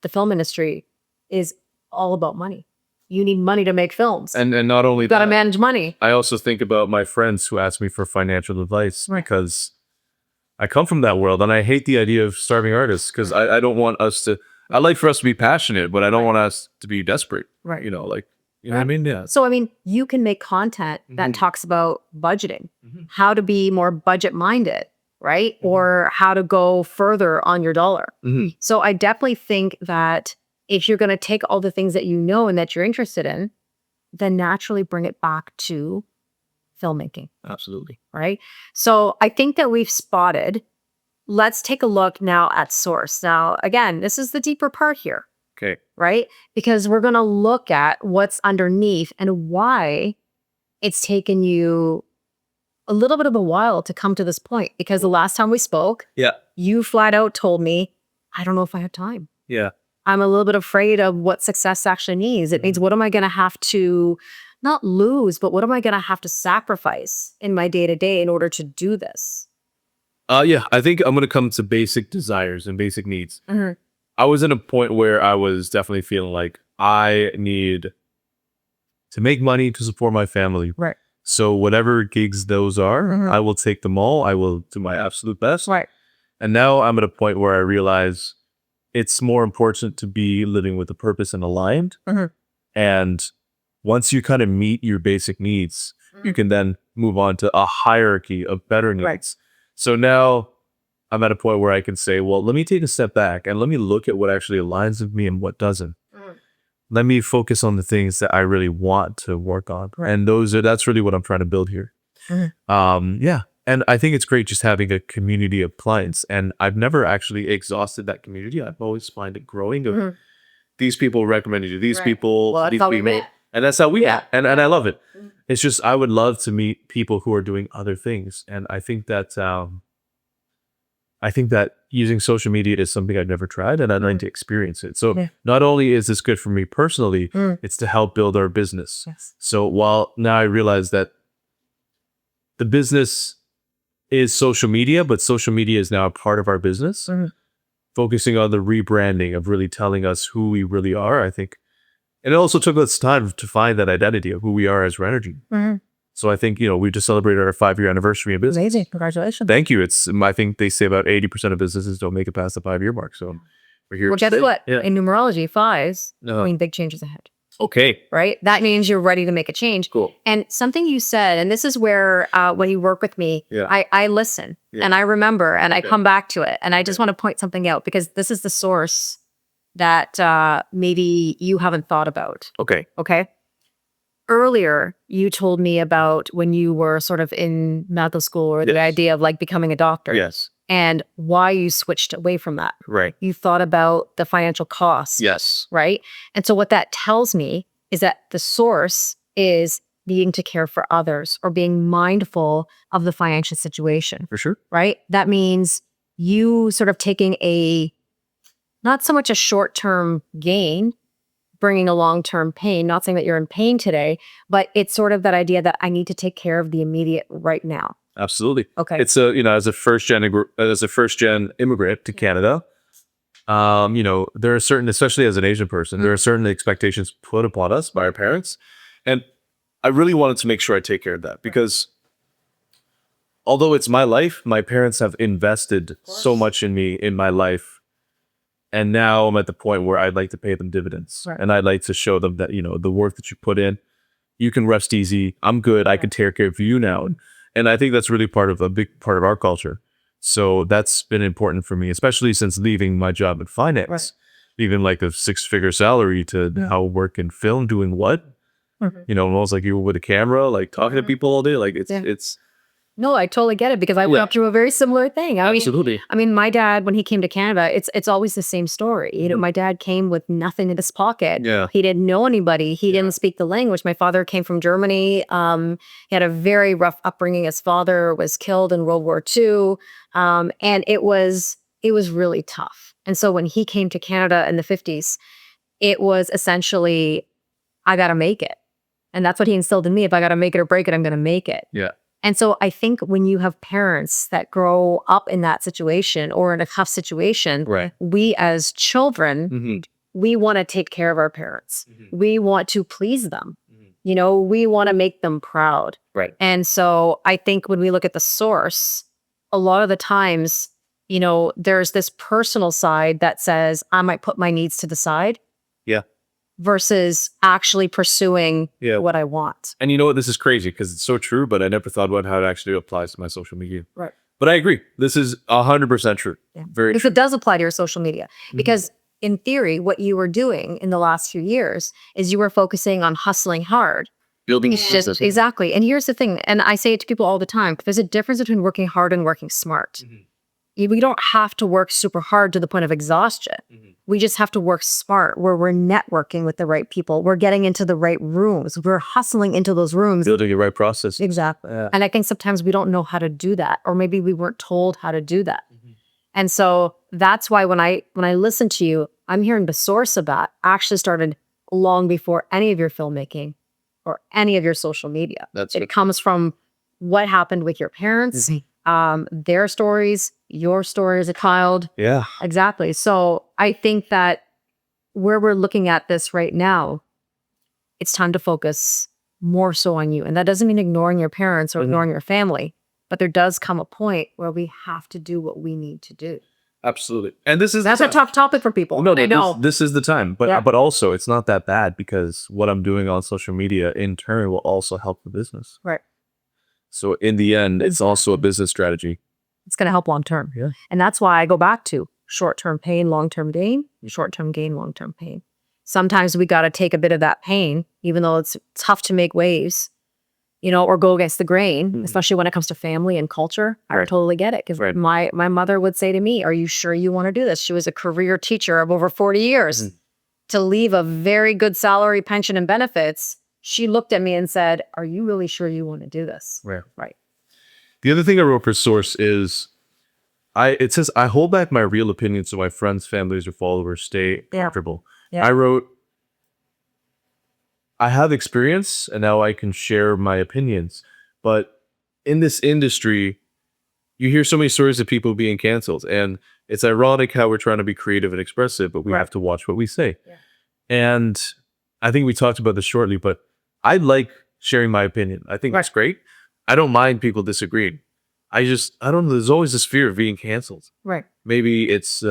A: the film industry is all about money. you need money to make films.
B: And not only
A: You got to
B: that,
A: manage money.
B: I also think about my friends who ask me for financial advice because I come from that world and I hate the idea of starving artists because I don't want us to, I like for us to be passionate, but I don't want us to be desperate.
A: Right.
B: You know, like, you know what I mean? Yeah.
A: So, I mean, you can make content that talks about budgeting, how to be more budget minded, right? Or how to go further on your dollar. So I definitely think that if you're going to take all the things that you know and that you're interested in, then naturally bring it back to filmmaking.
B: Absolutely.
A: Right? So I think that we've spotted. Let's take a look now at source. Now, again, this is the deeper part here.
B: Okay.
A: Right? Because we're going to look at what's underneath and why it's taken you a little bit of a while to come to this point. Because the last time we spoke, you flat out told me, I don't know if I have time.
B: Yeah.
A: I'm a little bit afraid of what success actually means. It means, what am I going to have to not lose, but what am I going to have to sacrifice in my day-to-day in order to do this?
B: Yeah, I think I'm going to come to basic desires and basic needs. I was in a point where I was definitely feeling like I need to make money to support my family.
A: Right.
B: So whatever gigs those are, I will take them all. I will do my absolute best.
A: Right.
B: And now I'm at a point where I realize it's more important to be living with a purpose and aligned. And once you kind of meet your basic needs, you can then move on to a hierarchy of better needs.
A: Right.
B: So now I'm at a point where I can say, well, let me take a step back and let me look at what actually aligns with me and what doesn't. Let me focus on the things that I really want to work on. And that's really what I'm trying to build here. Yeah. And I think it's great just having a community of clients. And I've never actually exhausted that community. I've always find it growing of these people recommended to these people,
A: Well, that's
B: these
A: how we
B: people.
A: met.
B: And that's how we met. And I love it. It's just, I would love to meet people who are doing other things. And I think that using social media is something I've never tried, and I'd like to experience it. So not only is this good for me personally, it's to help build our business. So while now I realize that the business is social media, but social media is now a part of our business, focusing on the rebranding of really telling us who we really are, I think. And it also took us time to find that identity of who we are as Renergy. So I think, we just celebrated our 5-year anniversary in business.
A: Amazing. Congratulations.
B: Thank you. I think they say about 80% of businesses don't make it past the 5-year mark. So we're here.
A: Well, guess what? In numerology, 5s mean big changes ahead.
B: Okay.
A: Right? That means you're ready to make a change.
B: Cool.
A: And something you said, and this is where when you work with me, I listen and I remember and I come back to it. And I just want to point something out because this is the source that maybe you haven't thought about.
B: Okay.
A: Earlier, you told me about when you were sort of in medical school or the idea of like becoming a doctor.
B: Yes.
A: And why you switched away from that.
B: Right.
A: You thought about the financial costs.
B: Yes.
A: Right. And so what that tells me is that the source is needing to care for others or being mindful of the financial situation.
B: For sure.
A: Right. That means you sort of taking not so much a short-term gain, bringing a long-term pain, not saying that you're in pain today, but it's sort of that idea that I need to take care of the immediate right now.
B: Absolutely.
A: Okay.
B: It's as a first gen immigrant to Canada, there are certain, especially as an Asian person, there are certain expectations put upon us by our parents. And I really wanted to make sure I take care of that because although it's my life, my parents have invested so much in me, in my life. And now I'm at the point where I'd like to pay them dividends. And I'd like to show them that, the work that you put in, you can rest easy. I'm good. I can take care of you now. And I think that's really a big part of our culture. So that's been important for me, especially since leaving my job in finance, leaving like a 6-figure salary to now work in film, doing what? Almost like you were with a camera, like talking to people all day. Like it's.
A: No, I totally get it because I went through a very similar thing.
B: Absolutely.
A: I mean, my dad, when he came to Canada, it's always the same story. My dad came with nothing in his pocket.
B: Yeah.
A: He didn't know anybody. He didn't speak the language. My father came from Germany. He had a very rough upbringing. His father was killed in World War II. And it was really tough. And so when he came to Canada in the 50s, it was essentially, I got to make it. And that's what he instilled in me. If I got to make it or break it, I'm going to make it.
B: Yeah.
A: And so I think when you have parents that grow up in that situation or in a tough situation, we as children we want to take care of our parents. We want to please them. You know, we want to make them proud.
B: Right.
A: And so I think when we look at the source, a lot of the times, you know, there's this personal side that says, I might put my needs to the side.
B: Yeah.
A: Versus actually pursuing what I want.
B: And you know what? This is crazy because it's so true, but I never thought about how it actually applies to my social media.
A: Right.
B: But I agree. This is 100% true.
A: Yeah.
B: Very
A: because
B: true.
A: It does apply to your social media. Because in theory, what you were doing in the last few years is you were focusing on hustling hard.
B: Building
A: business. Exactly. And here's the thing, and I say it to people all the time, there's a difference between working hard and working smart. We don't have to work super hard to the point of exhaustion. We just have to work smart, where we're networking with the right people. We're getting into the right rooms. We're hustling into those rooms.
B: Building the right process.
A: Exactly. Yeah. And I think sometimes we don't know how to do that, or maybe we weren't told how to do that. And so that's why when I listen to you, I'm hearing the source of that actually started long before any of your filmmaking or any of your social media. It comes from what happened with your parents, their stories, your story as a child.
B: Yeah.
A: Exactly. So I think that where we're looking at this right now, it's time to focus more so on you. And that doesn't mean ignoring your parents or ignoring your family, but there does come a point where we have to do what we need to do.
B: Absolutely. And that's
A: a tough topic for people.
B: No,
A: I know.
B: This is the time. But also it's not that bad because what I'm doing on social media in turn will also help the business.
A: Right.
B: So in the end, it's also a business strategy.
A: It's going to help long term.
B: Yeah.
A: And that's why I go back to short-term pain, long-term gain, short-term gain, long-term pain. Sometimes we got to take a bit of that pain, even though it's tough to make waves, you know, or go against the grain, especially when it comes to family and culture. I totally get it. Because my mother would say to me, are you sure you want to do this? She was a career teacher of over 40 years. To leave a very good salary, pension, and benefits, she looked at me and said, are you really sure you want to do this? Right.
B: The other thing I wrote for source is, it says, I hold back my real opinions so my friends, families, or followers stay comfortable.
A: Yeah.
B: I wrote, I have experience and now I can share my opinions. But in this industry, you hear so many stories of people being canceled. And it's ironic how we're trying to be creative and expressive, but we have to watch what we say. Yeah. And I think we talked about this shortly, but I like sharing my opinion. I think that's great. I don't mind people disagreeing. I don't know. There's always this fear of being canceled.
A: Right.
B: Maybe it's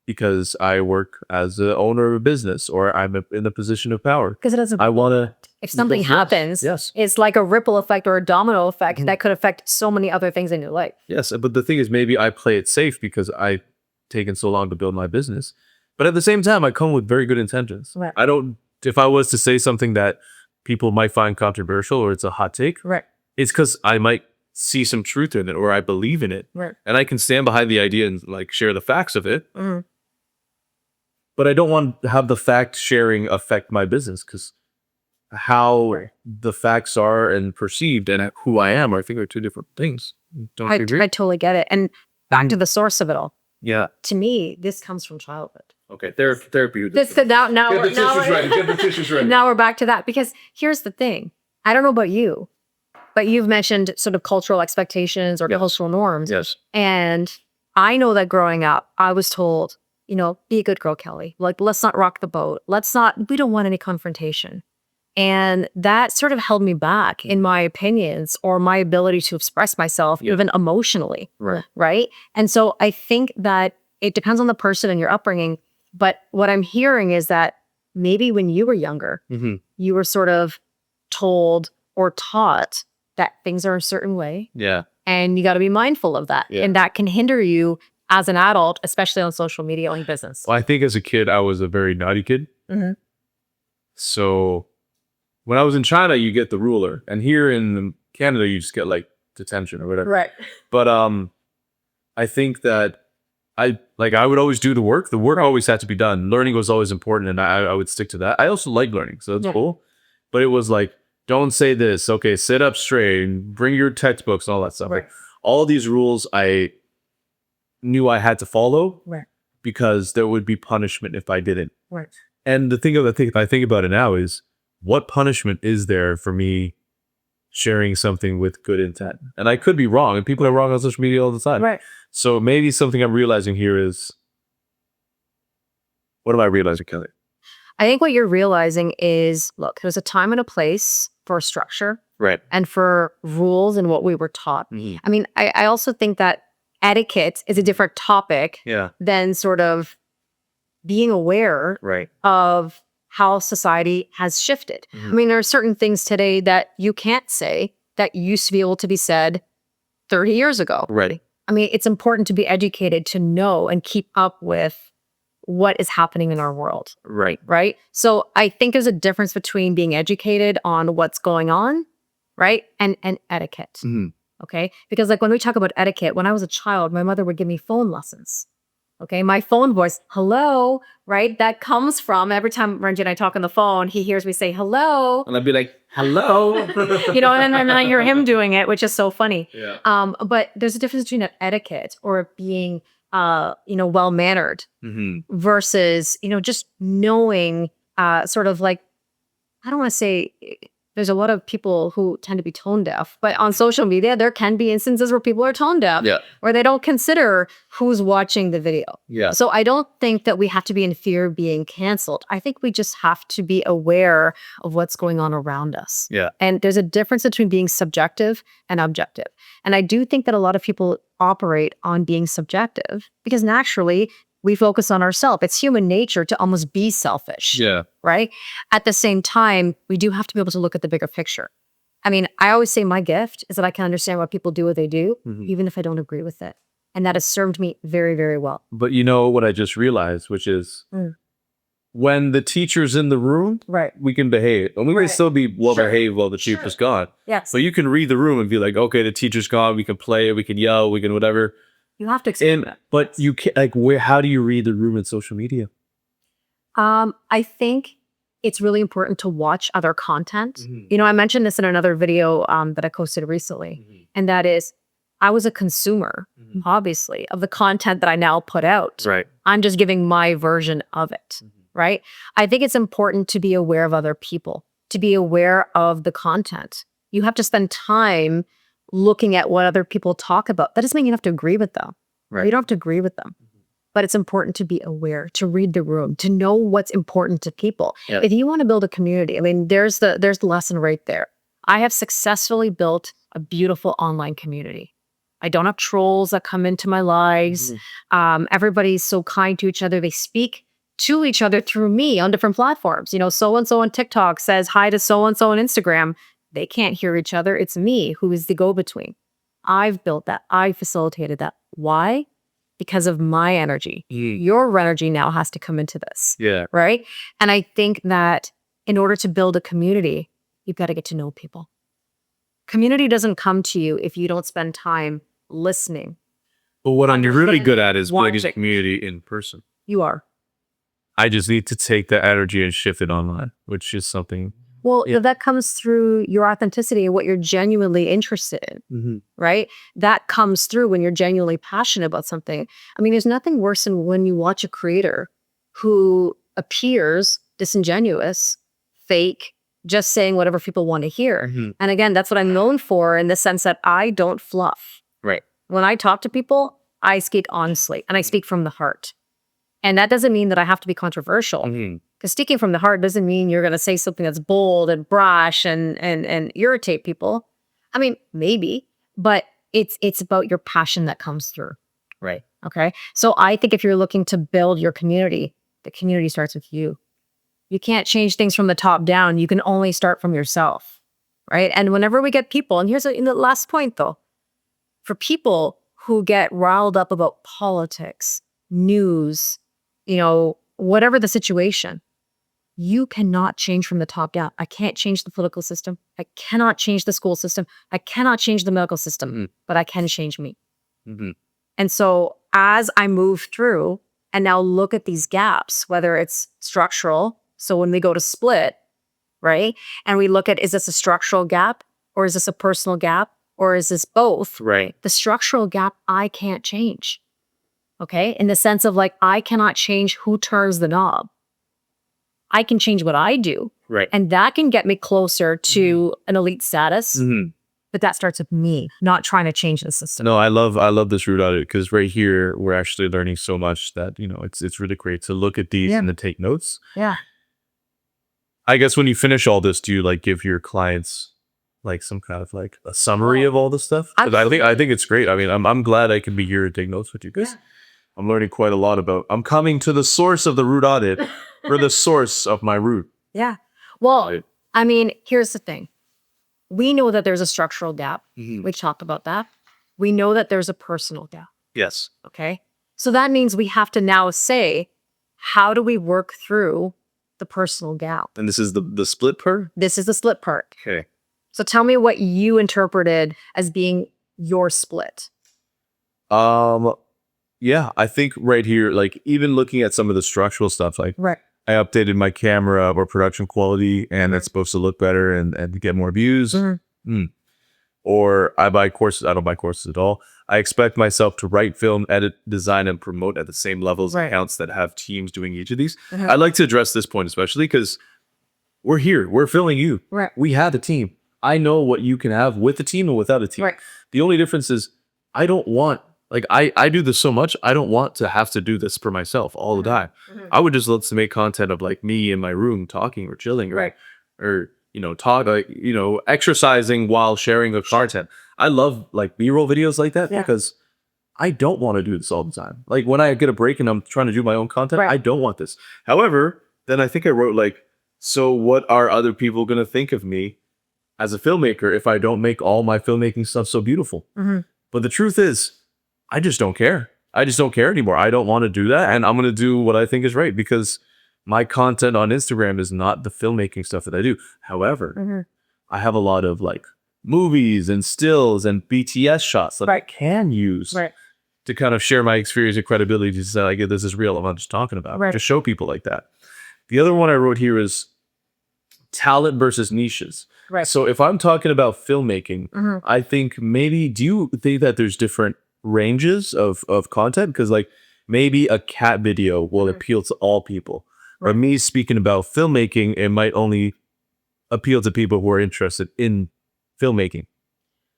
B: because I work as the owner of a business or I'm in a position of power.
A: Because it doesn't.
B: I want to.
A: If something happens, it's like a ripple effect or a domino effect that could affect so many other things in your life.
B: Yes, but the thing is, maybe I play it safe because I've taken so long to build my business. But at the same time, I come with very good intentions.
A: Right.
B: I don't. If I was to say something that people might find controversial or it's a hot take, it's because I might see some truth in it or I believe in it, and I can stand behind the idea and like share the facts of it. But I don't want to have the fact sharing affect my business because how the facts are and perceived and who I am, I think, are two different things. Don't you agree?
A: I totally get it. And back to the source of it all.
B: Yeah.
A: To me, this comes from childhood.
B: Okay, therapy.
A: Now
B: Get the tissues ready. Get the tissues ready.
A: Now we're back to that because here's the thing. I don't know about you, but you've mentioned sort of cultural expectations or cultural norms.
B: Yes.
A: And I know that growing up, I was told, you know, be a good girl, Kelly. Like, let's not rock the boat. We don't want any confrontation. And that sort of held me back in my opinions or my ability to express myself, even emotionally. Right. And so I think that it depends on the person and your upbringing. But what I'm hearing is that maybe when you were younger, you were sort of told or taught that things are a certain way.
B: Yeah.
A: And you got to be mindful of that. Yeah. And that can hinder you as an adult, especially on social media owning business.
B: Well, I think as a kid, I was a very naughty kid. So when I was in China, you get the ruler. And here in Canada, you just get like detention or whatever.
A: Right.
B: But I think that I would always do the work. The work always had to be done. Learning was always important, and I would stick to that. I also like learning, so that's cool. But it was like, don't say this. Okay, sit up straight, and bring your textbooks and all that stuff.
A: Right.
B: Like, all these rules I knew I had to follow because there would be punishment if I didn't.
A: Right.
B: And the thing I think about it now is, what punishment is there for me sharing something with good intent? And I could be wrong, and people are wrong on social media all the time.
A: Right.
B: So maybe something I'm realizing here is What am I realizing, Kelly?
A: I think what you're realizing is, look, there's a time and a place for structure
B: Right.
A: and for rules and what we were taught. I mean, I also think that etiquette is a different topic
B: Yeah.
A: than sort of being aware
B: Right.
A: of how society has shifted. I mean, there are certain things today that you can't say that used to be able to be said 30 years ago.
B: Right.
A: I mean, it's important to be educated to know and keep up with what is happening in our world.
B: Right.
A: Right. So I think there's a difference between being educated on what's going on, right, and etiquette. Okay. Because like when we talk about etiquette, when I was a child, my mother would give me phone lessons. Okay. My phone voice, hello, right? That comes from every time Renji and I talk on the phone, he hears me say hello.
B: And I'd be like, hello.
A: And then I hear him doing it, which is so funny.
B: Yeah.
A: But there's a difference between an etiquette or being, well-mannered versus, just knowing, sort of like, I don't want to say there's a lot of people who tend to be tone deaf, but on social media, there can be instances where people are tone deaf or they don't consider who's watching the video.
B: Yeah.
A: So I don't think that we have to be in fear of being canceled. I think we just have to be aware of what's going on around us.
B: Yeah.
A: And there's a difference between being subjective and objective. And I do think that a lot of people operate on being subjective because naturally we focus on ourselves. It's human nature to almost be selfish.
B: Yeah.
A: Right? At the same time, we do have to be able to look at the bigger picture. I mean, I always say my gift is that I can understand why people do what they do, even if I don't agree with it. And that has served me very, very well.
B: But you know what I just realized, which is when the teacher's in the room,
A: Right.
B: we can behave. And we may still be well behaved while the teacher's gone.
A: Yes.
B: So you can read the room and be like, okay, the teacher's gone. We can play, we can yell, we can whatever.
A: You have to explain that.
B: But you can't, like, how do you read the room in social media?
A: I think it's really important to watch other content. I mentioned this in another video that I posted recently. And that is, I was a consumer, obviously, of the content that I now put out.
B: Right.
A: I'm just giving my version of it. Right. I think it's important to be aware of other people, to be aware of the content. You have to spend time looking at what other people talk about. That doesn't mean you have to agree with them.
B: Right.
A: You don't have to agree with them. But it's important to be aware, to read the room, to know what's important to people.
B: Yeah.
A: If you want to build a community, I mean, there's the lesson right there. I have successfully built a beautiful online community. I don't have trolls that come into my lives. Everybody's so kind to each other. They speak to each other through me on different platforms. So-and-so on TikTok says hi to so-and-so on Instagram. They can't hear each other. It's me who is the go-between. I've built that. I facilitated that. Why? Because of my energy. Your energy now has to come into this.
B: Yeah.
A: Right? And I think that in order to build a community, you've got to get to know people. Community doesn't come to you if you don't spend time listening.
B: But what I'm really good at is building
A: Watching.
B: a community in person.
A: You are.
B: I just need to take that energy and shift it online, which is something.
A: Well, that comes through your authenticity and what you're genuinely interested in, right? That comes through when you're genuinely passionate about something. I mean, there's nothing worse than when you watch a creator who appears disingenuous, fake, just saying whatever people want to hear. And again, that's what I'm known for in the sense that I don't fluff.
B: Right.
A: When I talk to people, I speak honestly and I speak from the heart. And that doesn't mean that I have to be controversial. Because speaking from the heart doesn't mean you're going to say something that's bold and brash and irritate people. I mean, maybe, but it's about your passion that comes through.
B: Right.
A: Okay. So I think if you're looking to build your community, the community starts with you. You can't change things from the top down. You can only start from yourself. Right. And whenever we get people, and here's the last point though, for people who get riled up about politics, news, whatever the situation, you cannot change from the top down. I can't change the political system. I cannot change the school system. I cannot change the medical system, but I can change me. And so as I move through and now look at these gaps, whether it's structural, so when we go to split, right? And we look at, is this a structural gap or is this a personal gap or is this both?
B: Right.
A: The structural gap, I can't change. Okay. In the sense of like, I cannot change who turns the knob. I can change what I do.
B: Right.
A: And that can get me closer to an elite status. But that starts with me, not trying to change the system.
B: No, I love this root audit because right here we're actually learning so much that it's really great to look at these and to take notes.
A: Yeah.
B: I guess when you finish all this, do you like give your clients like some kind of like a summary of all the stuff? 'Cause I think it's great. I mean, I'm glad I can be here to take notes with you guys. I'm learning quite a lot about. I'm coming to the source of the root audit or the source of my root.
A: Yeah. Well, I mean, here's the thing. We know that there's a structural gap. We talked about that. We know that there's a personal gap.
B: Yes.
A: Okay. So that means we have to now say, how do we work through the personal gap?
B: And this is the split part?
A: This is the split part.
B: Okay.
A: So tell me what you interpreted as being your split.
B: Yeah, I think right here, like even looking at some of the structural stuff, like
A: Right.
B: I updated my camera or production quality and it's supposed to look better and get more views. Or I buy courses. I don't buy courses at all. I expect myself to write, film, edit, design, and promote at the same levels
A: Right.
B: accounts that have teams doing each of these. I'd like to address this point, especially because we're here. We're filling you.
A: Right.
B: We have a team. I know what you can have with a team and without a team.
A: Right.
B: The only difference is I don't want, like, I do this so much. I don't want to have to do this for myself all the time. I would just love to make content of like me in my room talking or chilling,
A: Right.
B: or talk like exercising while sharing the content. I love like B-roll videos like that because I don't want to do this all the time. Like when I get a break and I'm trying to do my own content, I don't want this. However, then I think I wrote like, so what are other people going to think of me as a filmmaker if I don't make all my filmmaking stuff so beautiful? But the truth is, I just don't care. I just don't care anymore. I don't want to do that. And I'm going to do what I think is right because my content on Instagram is not the filmmaking stuff that I do. However, I have a lot of like movies and stills and BTS shots that I can use to kind of share my experience and credibility to say, like, this is real. I'm not just talking about it. To show people like that. The other one I wrote here is talent versus niches.
A: Right.
B: So if I'm talking about filmmaking, I think maybe, do you think that there's different ranges of content? Because like maybe a cat video will appeal to all people. But me speaking about filmmaking, it might only appeal to people who are interested in filmmaking.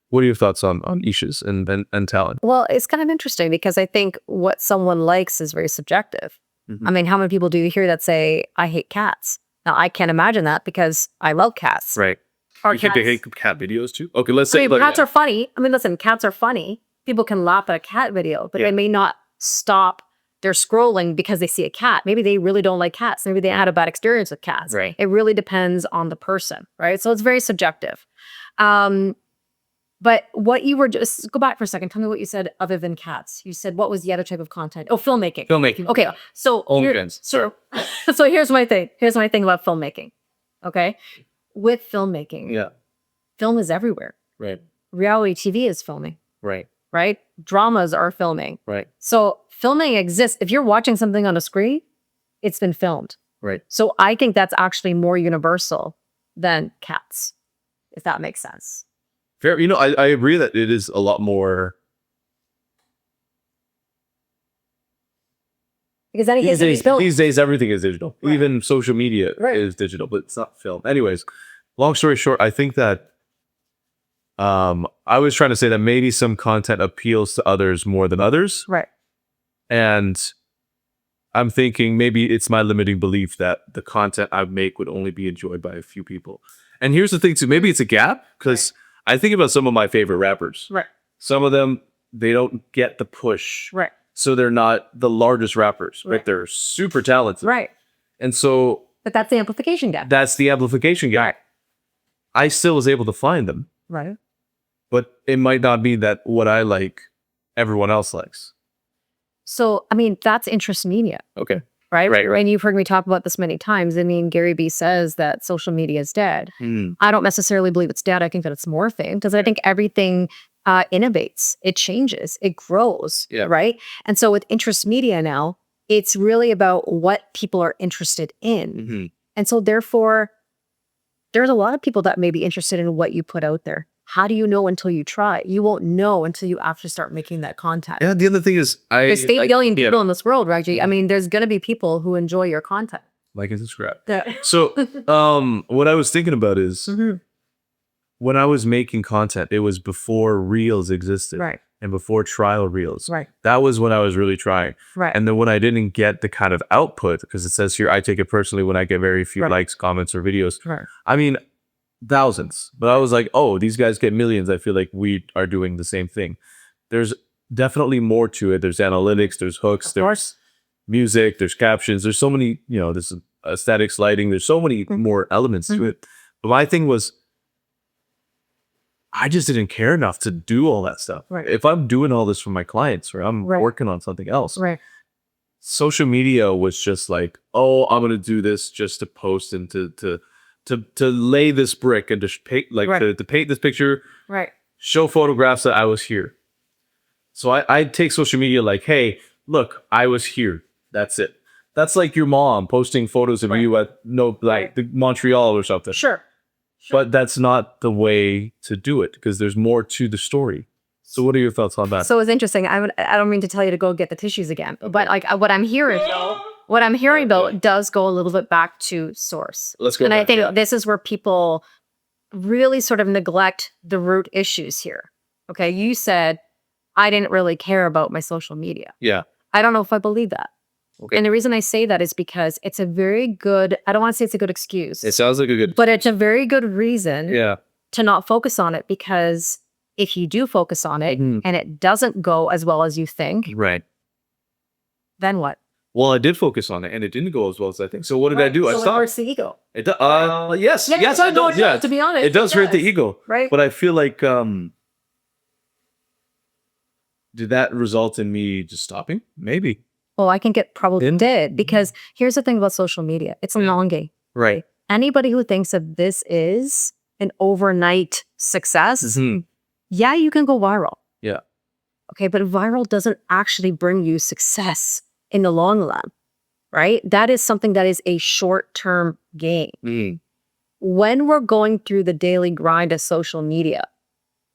B: What are your thoughts on niches and talent?
A: Well, it's kind of interesting because I think what someone likes is very subjective. I mean, how many people do you hear that say, I hate cats? Now, I can't imagine that because I love cats.
B: Right.
A: Or
B: You can't hate cat videos too? Okay, let's
A: I
B: say
A: mean, cats are funny. I mean, listen, cats are funny. People can laugh at a cat video, but they may not stop their scrolling because they see a cat. Maybe they really don't like cats. Maybe they had a bad experience with cats.
B: Right.
A: It really depends on the person, right? So it's very subjective. But what you were just, go back for a second. Tell me what you said other than cats. You said, what was the other type of content? Oh, filmmaking.
B: Filmmaking.
A: Okay. So, so here's my thing. Here's my thing about filmmaking. Okay. With filmmaking, film is everywhere.
B: Right.
A: Reality TV is filming.
B: Right.
A: Right? Dramas are filming.
B: Right.
A: So filming exists. If you're watching something on a screen, it's been filmed.
B: Right.
A: So I think that's actually more universal than cats, if that makes sense.
B: Fair. I agree that it is a lot more.
A: Because anything can be filmed.
B: These days, everything is digital.
A: Right.
B: Even social media is digital, but it's not film. Anyways, long story short, I think that I was trying to say that maybe some content appeals to others more than others.
A: Right.
B: And I'm thinking maybe it's my limiting belief that the content I make would only be enjoyed by a few people. And here's the thing too, maybe it's a gap because I think about some of my favorite rappers.
A: Right.
B: Some of them, they don't get the push.
A: Right.
B: So they're not the largest rappers, right? They're super talented.
A: Right.
B: And so
A: But that's the amplification gap.
B: that's the amplification gap.
A: Right.
B: I still was able to find them,
A: Right.
B: but it might not be that what I like, everyone else likes.
A: So, I mean, that's interest media,
B: Okay.
A: right?
B: Right.
A: And you've heard me talk about this many times. I mean, Gary Vee says that social media is dead. I don't necessarily believe it's dead. I think that it's morphing because I think everything innovates, it changes, it grows, right? And so with interest media now, it's really about what people are interested in. And so therefore, there's a lot of people that may be interested in what you put out there. How do you know until you try? You won't know until you actually start making that content.
B: Yeah, the other thing is
A: There's 8 billion people in this world, Raji. I mean, there's going to be people who enjoy your content.
B: Like and subscribe.
A: Yeah.
B: So what I was thinking about is when I was making content, it was before Reels existed.
A: Right.
B: And before trial Reels.
A: Right.
B: That was when I was really trying.
A: Right.
B: And then when I didn't get the kind of output, because it says here, I take it personally when I get very few
A: Right.
B: likes, comments, or videos.
A: Right.
B: I mean, thousands. But I was like, oh, these guys get millions. I feel like we are doing the same thing. There's definitely more to it. There's analytics, there's hooks,
A: Of
B: there's
A: course.
B: music, there's captions. There's so many, there's aesthetics, lighting. There's so many more elements to it. But my thing was, I just didn't care enough to do all that stuff.
A: Right.
B: If I'm doing all this for my clients or I'm
A: Right.
B: working on something else,
A: Right.
B: social media was just like, oh, I'm gonna do this just to post and to lay this brick and to paint
A: Right.
B: to paint this picture,
A: Right.
B: show photographs that I was here. So I take social media like, hey, look, I was here. That's it. That's like your mom posting photos of
A: Right.
B: you at the Montreal or something.
A: Sure.
B: But that's not the way to do it because there's more to the story. So what are your thoughts on that?
A: So it's interesting. I don't mean to tell you to go get the tissues again, but like what I'm hearing though does go a little bit back to source.
B: Let's go.
A: And I
B: back,
A: think
B: yeah.
A: this is where people really sort of neglect the root issues here. Okay, you said I didn't really care about my social media.
B: Yeah.
A: I don't know if I believe that.
B: Okay.
A: And the reason I say that is because it's a very good, I don't want to say it's a good excuse,
B: It sounds like a good.
A: but it's a very good reason
B: Yeah.
A: to not focus on it, because if you do focus on it
B: Mhm.
A: and it doesn't go as well as you think,
B: Right.
A: then what?
B: Well, I did focus on it, and it didn't go as well as I think. So what did I do? I
A: So it
B: stopped.
A: hurts the ego.
B: It yes, yes,
A: I
B: it
A: know
B: does.
A: it
B: Yeah,
A: does, to be honest.
B: it does hurt the ego,
A: Right?
B: but I feel like did that result in me just stopping? Maybe.
A: Well, I think it probably
B: In-
A: did, because here's the thing about social media. It's a long game.
B: Right.
A: Anybody who thinks that this is an overnight success,
B: Mhm.
A: yeah, you can go viral.
B: Yeah.
A: Okay, but viral doesn't actually bring you success in the long run, right? That is something that is a short-term gain.
B: Mhm.
A: When we're going through the daily grind of social media,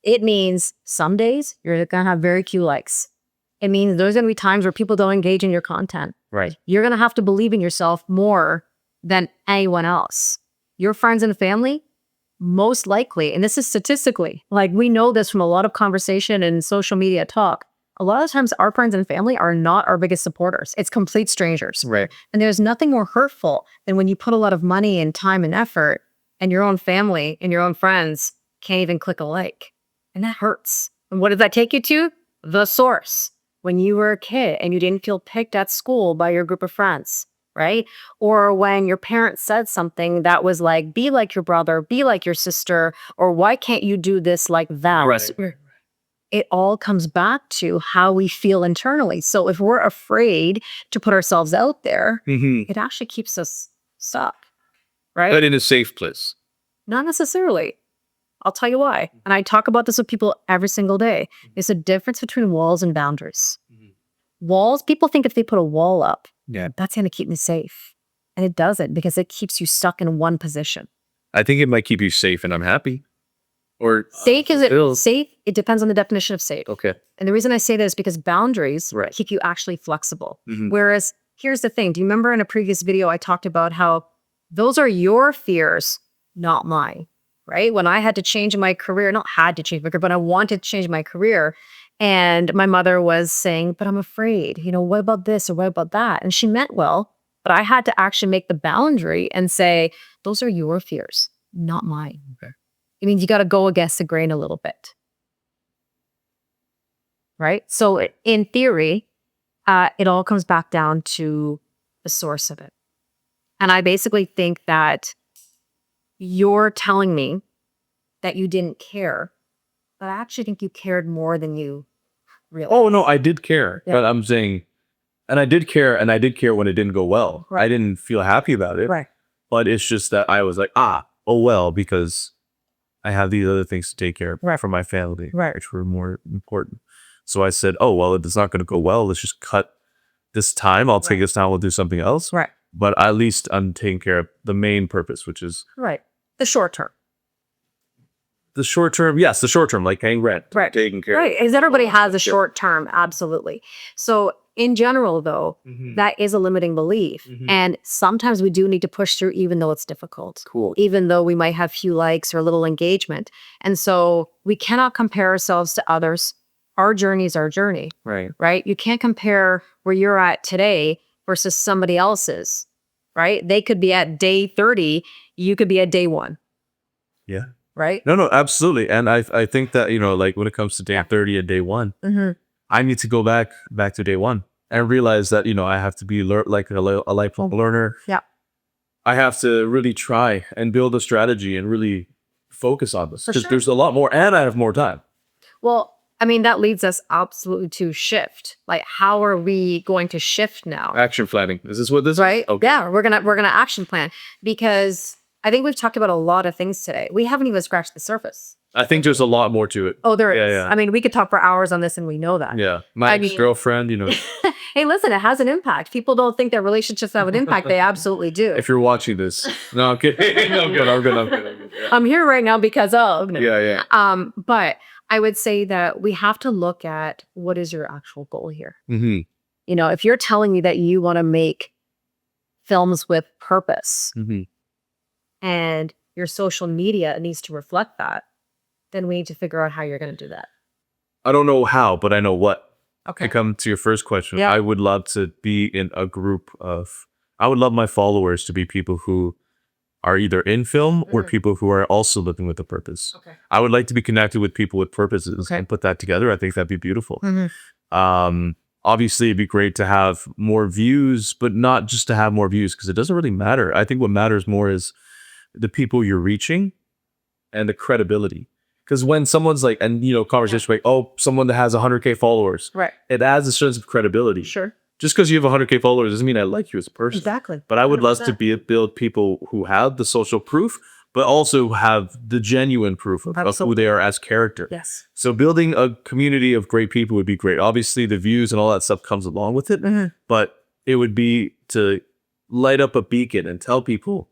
A: it means some days you're going to have very few likes. It means there's going to be times where people don't engage in your content.
B: Right.
A: You're going to have to believe in yourself more than anyone else. Your friends and family, most likely, and this is statistically, like we know this from a lot of conversation and social media talk, a lot of times our friends and family are not our biggest supporters. It's complete strangers.
B: Right.
A: And there's nothing more hurtful than when you put a lot of money and time and effort and your own family and your own friends can't even click a like. And that hurts. And what did that take you to? The source. When you were a kid and you didn't feel picked at school by your group of friends, right? Or when your parents said something that was like, be like your brother, be like your sister, or why can't you do this like that?
B: Right.
A: It all comes back to how we feel internally. So if we're afraid to put ourselves out there,
B: Mhm.
A: it actually keeps us stuck, right?
B: But in a safe place.
A: Not necessarily. I'll tell you why. And I talk about this with people every single day. There's a difference between walls and boundaries.
B: Mhm.
A: Walls, people think if they put a wall up,
B: Yeah.
A: that's going to keep me safe. And it doesn't, because it keeps you stuck in one position.
B: I think it might keep you safe, and I'm happy. Or
A: Safe, is it
B: fulfilled.
A: safe? It depends on the definition of safe.
B: Okay.
A: And the reason I say that is because boundaries
B: Right.
A: keep you actually flexible.
B: Mhm.
A: Whereas here's the thing. Do you remember in a previous video, I talked about how those are your fears, not mine, right? When I had to change my career, not had to change my career, but I wanted to change my career. And my mother was saying, but I'm afraid, what about this or what about that? And she meant well, but I had to actually make the boundary and say, those are your fears, not mine.
B: Okay.
A: It means you got to go against the grain a little bit. Right? So in theory, it all comes back down to the source of it. And I basically think that you're telling me that you didn't care, but I actually think you cared more than you realized.
B: Oh no, I did care.
A: Yeah.
B: But I'm saying, and I did care when it didn't go well.
A: Right.
B: I didn't feel happy about it.
A: Right.
B: But it's just that I was like, oh well, because I have these other things to take care of
A: Right.
B: for my family,
A: Right.
B: which were more important. So I said, oh well, if it's not going to go well, let's just cut this time. I'll take
A: Right.
B: this time. We'll do something else.
A: Right.
B: But at least I'm taking care of the main purpose, which is
A: Right. The short term.
B: the short term. Yes, the short term, like paying rent,
A: Right.
B: taking care.
A: Right. Because everybody has a short term. Absolutely. So in general, though, that is a limiting belief. And sometimes we do need to push through, even though it's difficult.
B: Cool.
A: Even though we might have few likes or little engagement. And so we cannot compare ourselves to others. Our journey is our journey,
B: Right.
A: right? You can't compare where you're at today versus somebody else's, right? They could be at day 30. You could be at day 1.
B: Yeah.
A: Right?
B: No, absolutely. And I think that, you know, like when it comes to day 30 and day 1, I need to go back to day 1 and realize that, you know, I have to be like a lifelong learner.
A: Yeah.
B: I have to really try and build a strategy and really focus on this because
A: sure.
B: there's a lot more and I have more time.
A: Well, I mean, that leads us absolutely to shift. Like, how are we going to shift now?
B: Action planning. Is this what this
A: Right?
B: is? Okay.
A: Yeah, we're gonna action plan, because I think we've talked about a lot of things today. We haven't even scratched the surface.
B: I think there's a lot more to it.
A: Oh, there is.
B: Yeah.
A: I mean, we could talk for hours on this, and we know that.
B: Yeah. My ex-girlfriend, you know.
A: Hey, listen, it has an impact. People don't think their relationships have an impact. They absolutely do.
B: If you're watching this. No, I'm kidding. I'm good. Yeah.
A: I'm here right now because of.
B: Yeah.
A: But I would say that we have to look at what is your actual goal here.
B: Mm-hmm.
A: You know, if you're telling me that you want to make films with purpose, and your social media needs to reflect that, then we need to figure out how you're going to do that.
B: I don't know how, but I know what.
A: Okay.
B: To come to your first question,
A: Yeah.
B: I would love to be in a group of, I would love my followers to be people who are either in film or people who are also living with a purpose.
A: Okay.
B: I would like to be connected with people with purposes and put that together. I think that'd be beautiful. Obviously, it'd be great to have more views, but not just to have more views, because it doesn't really matter. I think what matters more is the people you're reaching and the credibility. Because when someone's like, and you know, conversation like, oh, someone that has 100K followers,
A: Right.
B: it adds a sense of credibility.
A: Sure.
B: Just because you have 100K followers doesn't mean I like you as a person.
A: Exactly.
B: But I would love
A: 100%.
B: to build people who have the social proof, but also have the genuine proof of who
A: Absolutely.
B: they are as character.
A: Yes.
B: So building a community of great people would be great. Obviously, the views and all that stuff comes along with it, but it would be to light up a beacon and tell people,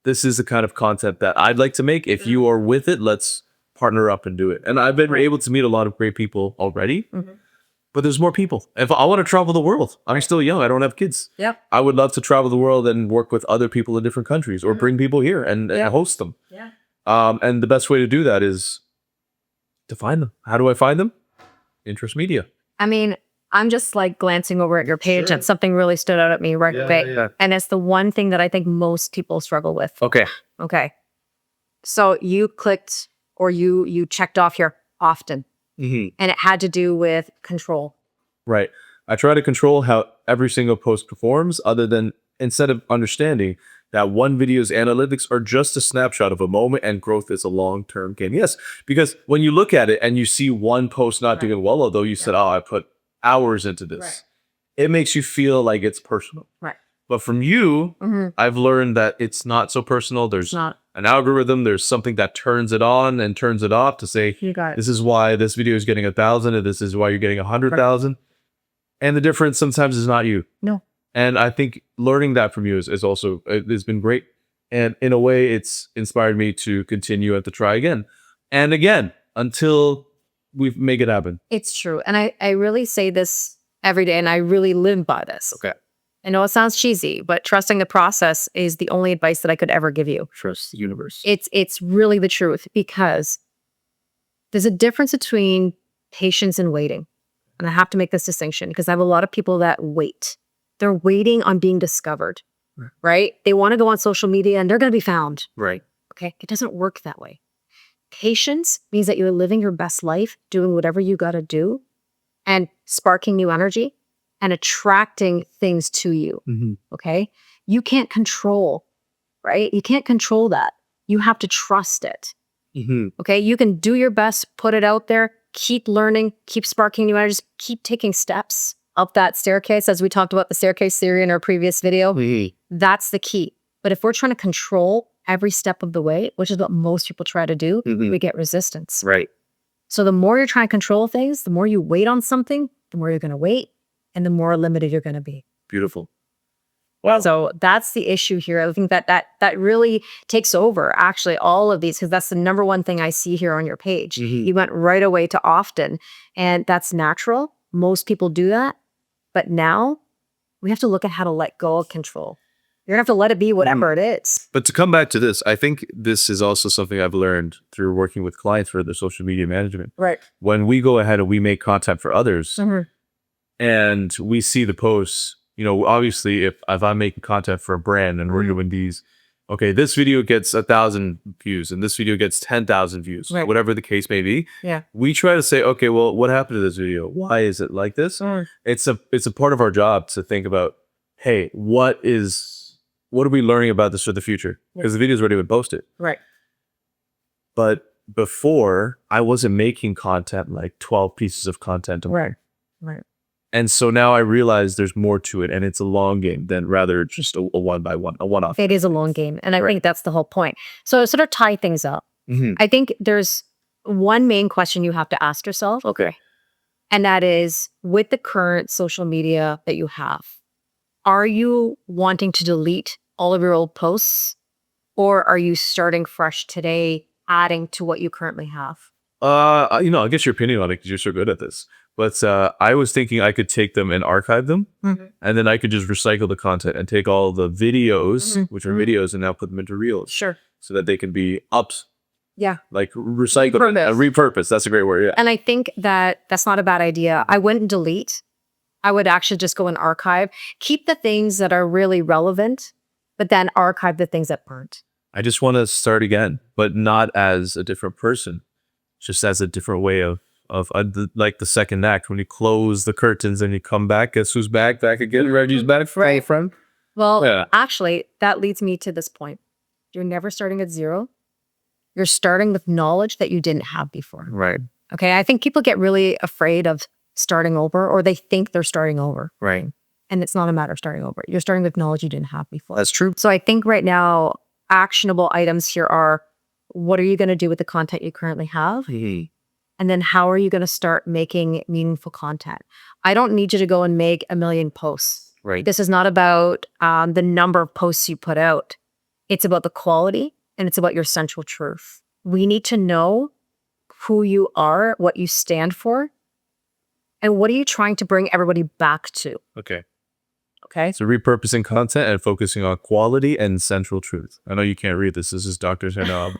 B: this is the kind of content that I'd like to make. If you are with it, let's partner up and do it. And I've been able to meet a lot of great people already, but there's more people. If I want to travel the world, I'm still young. I don't have kids.
A: Yep.
B: I would love to travel the world and work with other people in different countries or bring people here and host them.
A: Yeah.
B: And the best way to do that is to find them. How do I find them? Interest Media.
A: I mean, I'm just like glancing over at your page and something really stood out at me right away.
B: Yeah.
A: And it's the one thing that I think most people struggle with.
B: Okay.
A: So you clicked, or you checked off here often, and it had to do with control.
B: Right. I try to control how every single post performs, other than instead of understanding that one video's analytics are just a snapshot of a moment and growth is a long-term game. Yes, because when you look at it and you see one post not doing well, although you said, oh, I put hours into this, it makes you feel like it's personal.
A: Right.
B: But from you, I've learned that it's not so personal. There's an algorithm. There's something that turns it on and turns it off to say,
A: You got it.
B: this is why this video is getting 1,000 and this is why you're getting 100,000. And the difference sometimes is not you.
A: No.
B: And I think learning that from you is also, it's been great. And in a way, it's inspired me to continue and to try again and again until we make it happen.
A: It's true. And I really say this every day, and I really live by this.
B: Okay.
A: I know it sounds cheesy, but trusting the process is the only advice that I could ever give you.
B: Trust the universe.
A: It's really the truth, because there's a difference between patience and waiting. And I have to make this distinction because I have a lot of people that wait. They're waiting on being discovered, right? They want to go on social media and they're going to be found.
B: Right.
A: Okay. It doesn't work that way. Patience means that you're living your best life, doing whatever you got to do, and sparking new energy and attracting things to you. Okay. You can't control, right? You can't control that. You have to trust it. Okay. You can do your best, put it out there, keep learning, keep sparking new energies, keep taking steps up that staircase, as we talked about the staircase theory in our previous video. That's the key. But if we're trying to control every step of the way, which is what most people try to do, we get resistance.
B: Right.
A: So the more you're trying to control things, the more you wait on something, the more you're going to wait, and the more limited you're going to be.
B: Beautiful. Wow.
A: So that's the issue here. I think that really takes over actually all of these, because that's the number one thing I see here on your page. You went right away to often, and that's natural. Most people do that. But now we have to look at how to let go of control. You're gonna have to let it be whatever it is.
B: But to come back to this, I think this is also something I've learned through working with clients for the social media management.
A: Right.
B: When we go ahead and we make content for others
A: Mhm.
B: and we see the posts, you know, obviously if I'm making content for a brand and we're doing these, okay, this video gets 1,000 views and this video gets 10,000 views,
A: Right.
B: whatever the case may be.
A: Yeah.
B: We try to say, okay, well, what happened to this video? Why is it like this? It's a part of our job to think about, hey, what are we learning about this for the future? Because the video's already been posted.
A: Right.
B: But before, I wasn't making content like 12 pieces of content.
A: Right. Right.
B: And so now I realize there's more to it and it's a long game than rather just a one-off.
A: It is a long game. And I think that's the whole point. So to sort of tie things up, I think there's one main question you have to ask yourself.
B: Okay.
A: And that is, with the current social media that you have, are you wanting to delete all of your old posts, or are you starting fresh today, adding to what you currently have?
B: You know, I'll get your opinion on it because you're so good at this. But I was thinking I could take them and archive them, and then I could just recycle the content and take all the videos, which are videos, and now put them into reels.
A: Sure.
B: So that they can be upped.
A: Yeah.
B: Like recycled and repurposed. That's a great word. Yeah.
A: And I think that that's not a bad idea. I wouldn't delete. I would actually just go and archive. Keep the things that are really relevant, but then archive the things that aren't.
B: I just want to start again, but not as a different person, just as a different way of like the second act when you close the curtains and you come back. Guess who's back? Back again. Reggie's back.
A: Right.
B: Friend.
A: Well, actually, that leads me to this point. You're never starting at zero. You're starting with knowledge that you didn't have before.
B: Right.
A: Okay. I think people get really afraid of starting over, or they think they're starting over.
B: Right.
A: And it's not a matter of starting over. You're starting with knowledge you didn't have before.
B: That's true.
A: So I think right now, actionable items here are, what are you going to do with the content you currently have? And then how are you going to start making meaningful content? I don't need you to go and make 1 million posts.
B: Right.
A: This is not about the number of posts you put out. It's about the quality, and it's about your central truth. We need to know who you are, what you stand for, and what are you trying to bring everybody back to?
B: Okay.
A: Okay.
B: So repurposing content and focusing on quality and central truth. I know you can't read this. This is doctors. I know.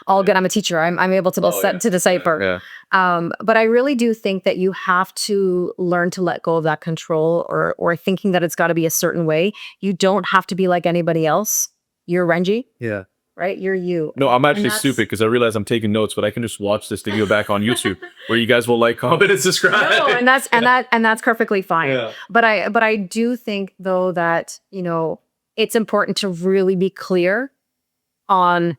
A: All good. I'm a teacher. I'm able to to decipher.
B: Yeah.
A: But I really do think that you have to learn to let go of that control or thinking that it's got to be a certain way. You don't have to be like anybody else. You're Renji.
B: Yeah.
A: Right? You're you.
B: No, I'm actually stupid because I realize I'm taking notes, but I can just watch this video back on YouTube where you guys will like, comment, and subscribe.
A: No, and that's perfectly fine. Yeah. But I do think though that, you know, it's important to really be clear on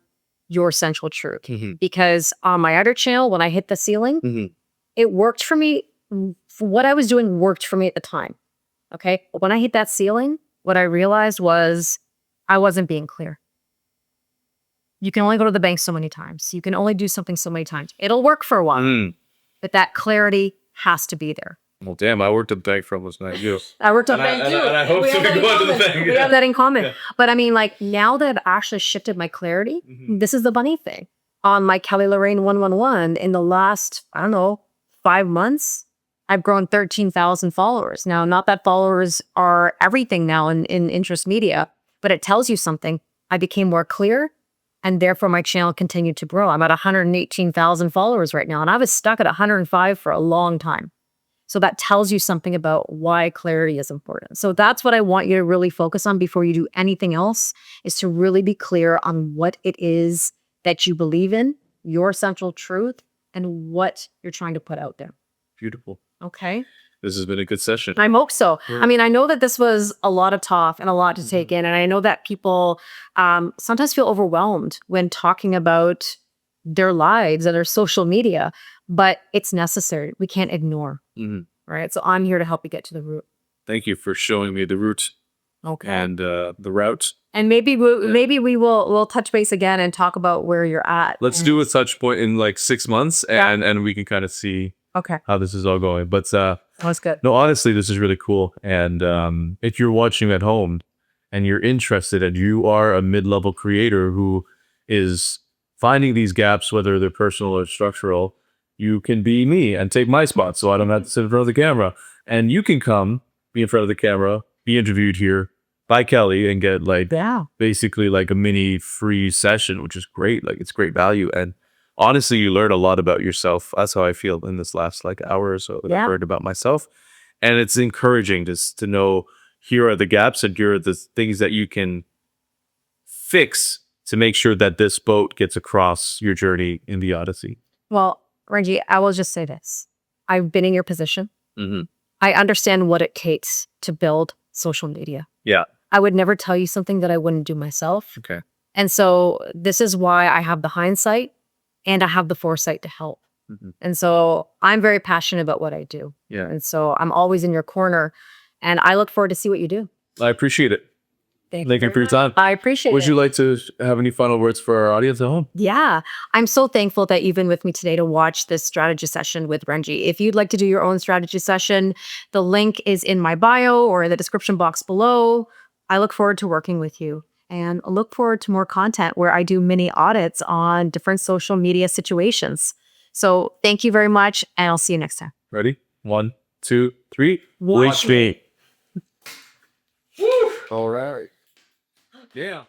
A: your central truth. Because on my other channel, when I hit the ceiling, it worked for me. What I was doing worked for me at the time. Okay. But when I hit that ceiling, what I realized was I wasn't being clear. You can only go to the bank so many times. You can only do something so many times. It'll work for a while, but that clarity has to be there.
B: Well, damn, I worked at the bank for almost 9 years.
A: I worked at the bank too.
B: And I hope to go to the bank.
A: We have that in common. Yeah. But I mean, like, now that I've actually shifted my clarity, this is the funny thing. On my Kelly Lorraine 111, in the last, 5 months, I've grown 13,000 followers. Now, not that followers are everything now in interest media, but it tells you something. I became more clear, and therefore my channel continued to grow. I'm at 118,000 followers right now, and I was stuck at 105 for a long time. So that tells you something about why clarity is important. So that's what I want you to really focus on before you do anything else, is to really be clear on what it is that you believe in, your central truth, and what you're trying to put out there.
B: Beautiful.
A: Okay.
B: This has been a good session.
A: I hope so. I mean, I know that this was a lot of talk and a lot to take in. And I know that people sometimes feel overwhelmed when talking about their lives and their social media, but it's necessary. We can't ignore. Right. So I'm here to help you get to the root.
B: Thank you for showing me the route.
A: Okay.
B: And the route.
A: And maybe we'll touch base again and talk about where you're at.
B: Let's do a touch point in like 6 months, and we can kind of see how this is all going. But
A: that's good.
B: No, honestly, this is really cool. And if you're watching at home and you're interested and you are a mid-level creator who is finding these gaps, whether they're personal or structural, you can be me and take my spot so I don't have to sit in front of the camera. And you can come be in front of the camera, be interviewed here by Kelly, and get like
A: Yeah.
B: basically like a mini free session, which is great. Like it's great value. And honestly, you learn a lot about yourself. That's how I feel in this last like hour or so that I've learned about myself. And it's encouraging just to know here are the gaps and here are the things that you can fix to make sure that this boat gets across your journey in the Odyssey.
A: Well, Reggie, I will just say this. I've been in your position.
B: Mm-hmm.
A: I understand what it takes to build social media.
B: Yeah.
A: I would never tell you something that I wouldn't do myself.
B: Okay.
A: And so this is why I have the hindsight and I have the foresight to help.
B: Mm-hmm.
A: And so I'm very passionate about what I do.
B: Yeah.
A: And so I'm always in your corner and I look forward to see what you do.
B: I appreciate it.
A: Thank
B: you for your time.
A: I appreciate
B: Would
A: it.
B: you like to have any final words for our audience at home?
A: Yeah, I'm so thankful that you've been with me today to watch this strategy session with Renji. If you'd like to do your own strategy session, the link is in my bio or in the description box below. I look forward to working with you and look forward to more content where I do mini audits on different social media situations. So thank you very much, and I'll see you next time.
B: Ready? 1, 2, 3.
A: Watch
B: me. All right. Yeah.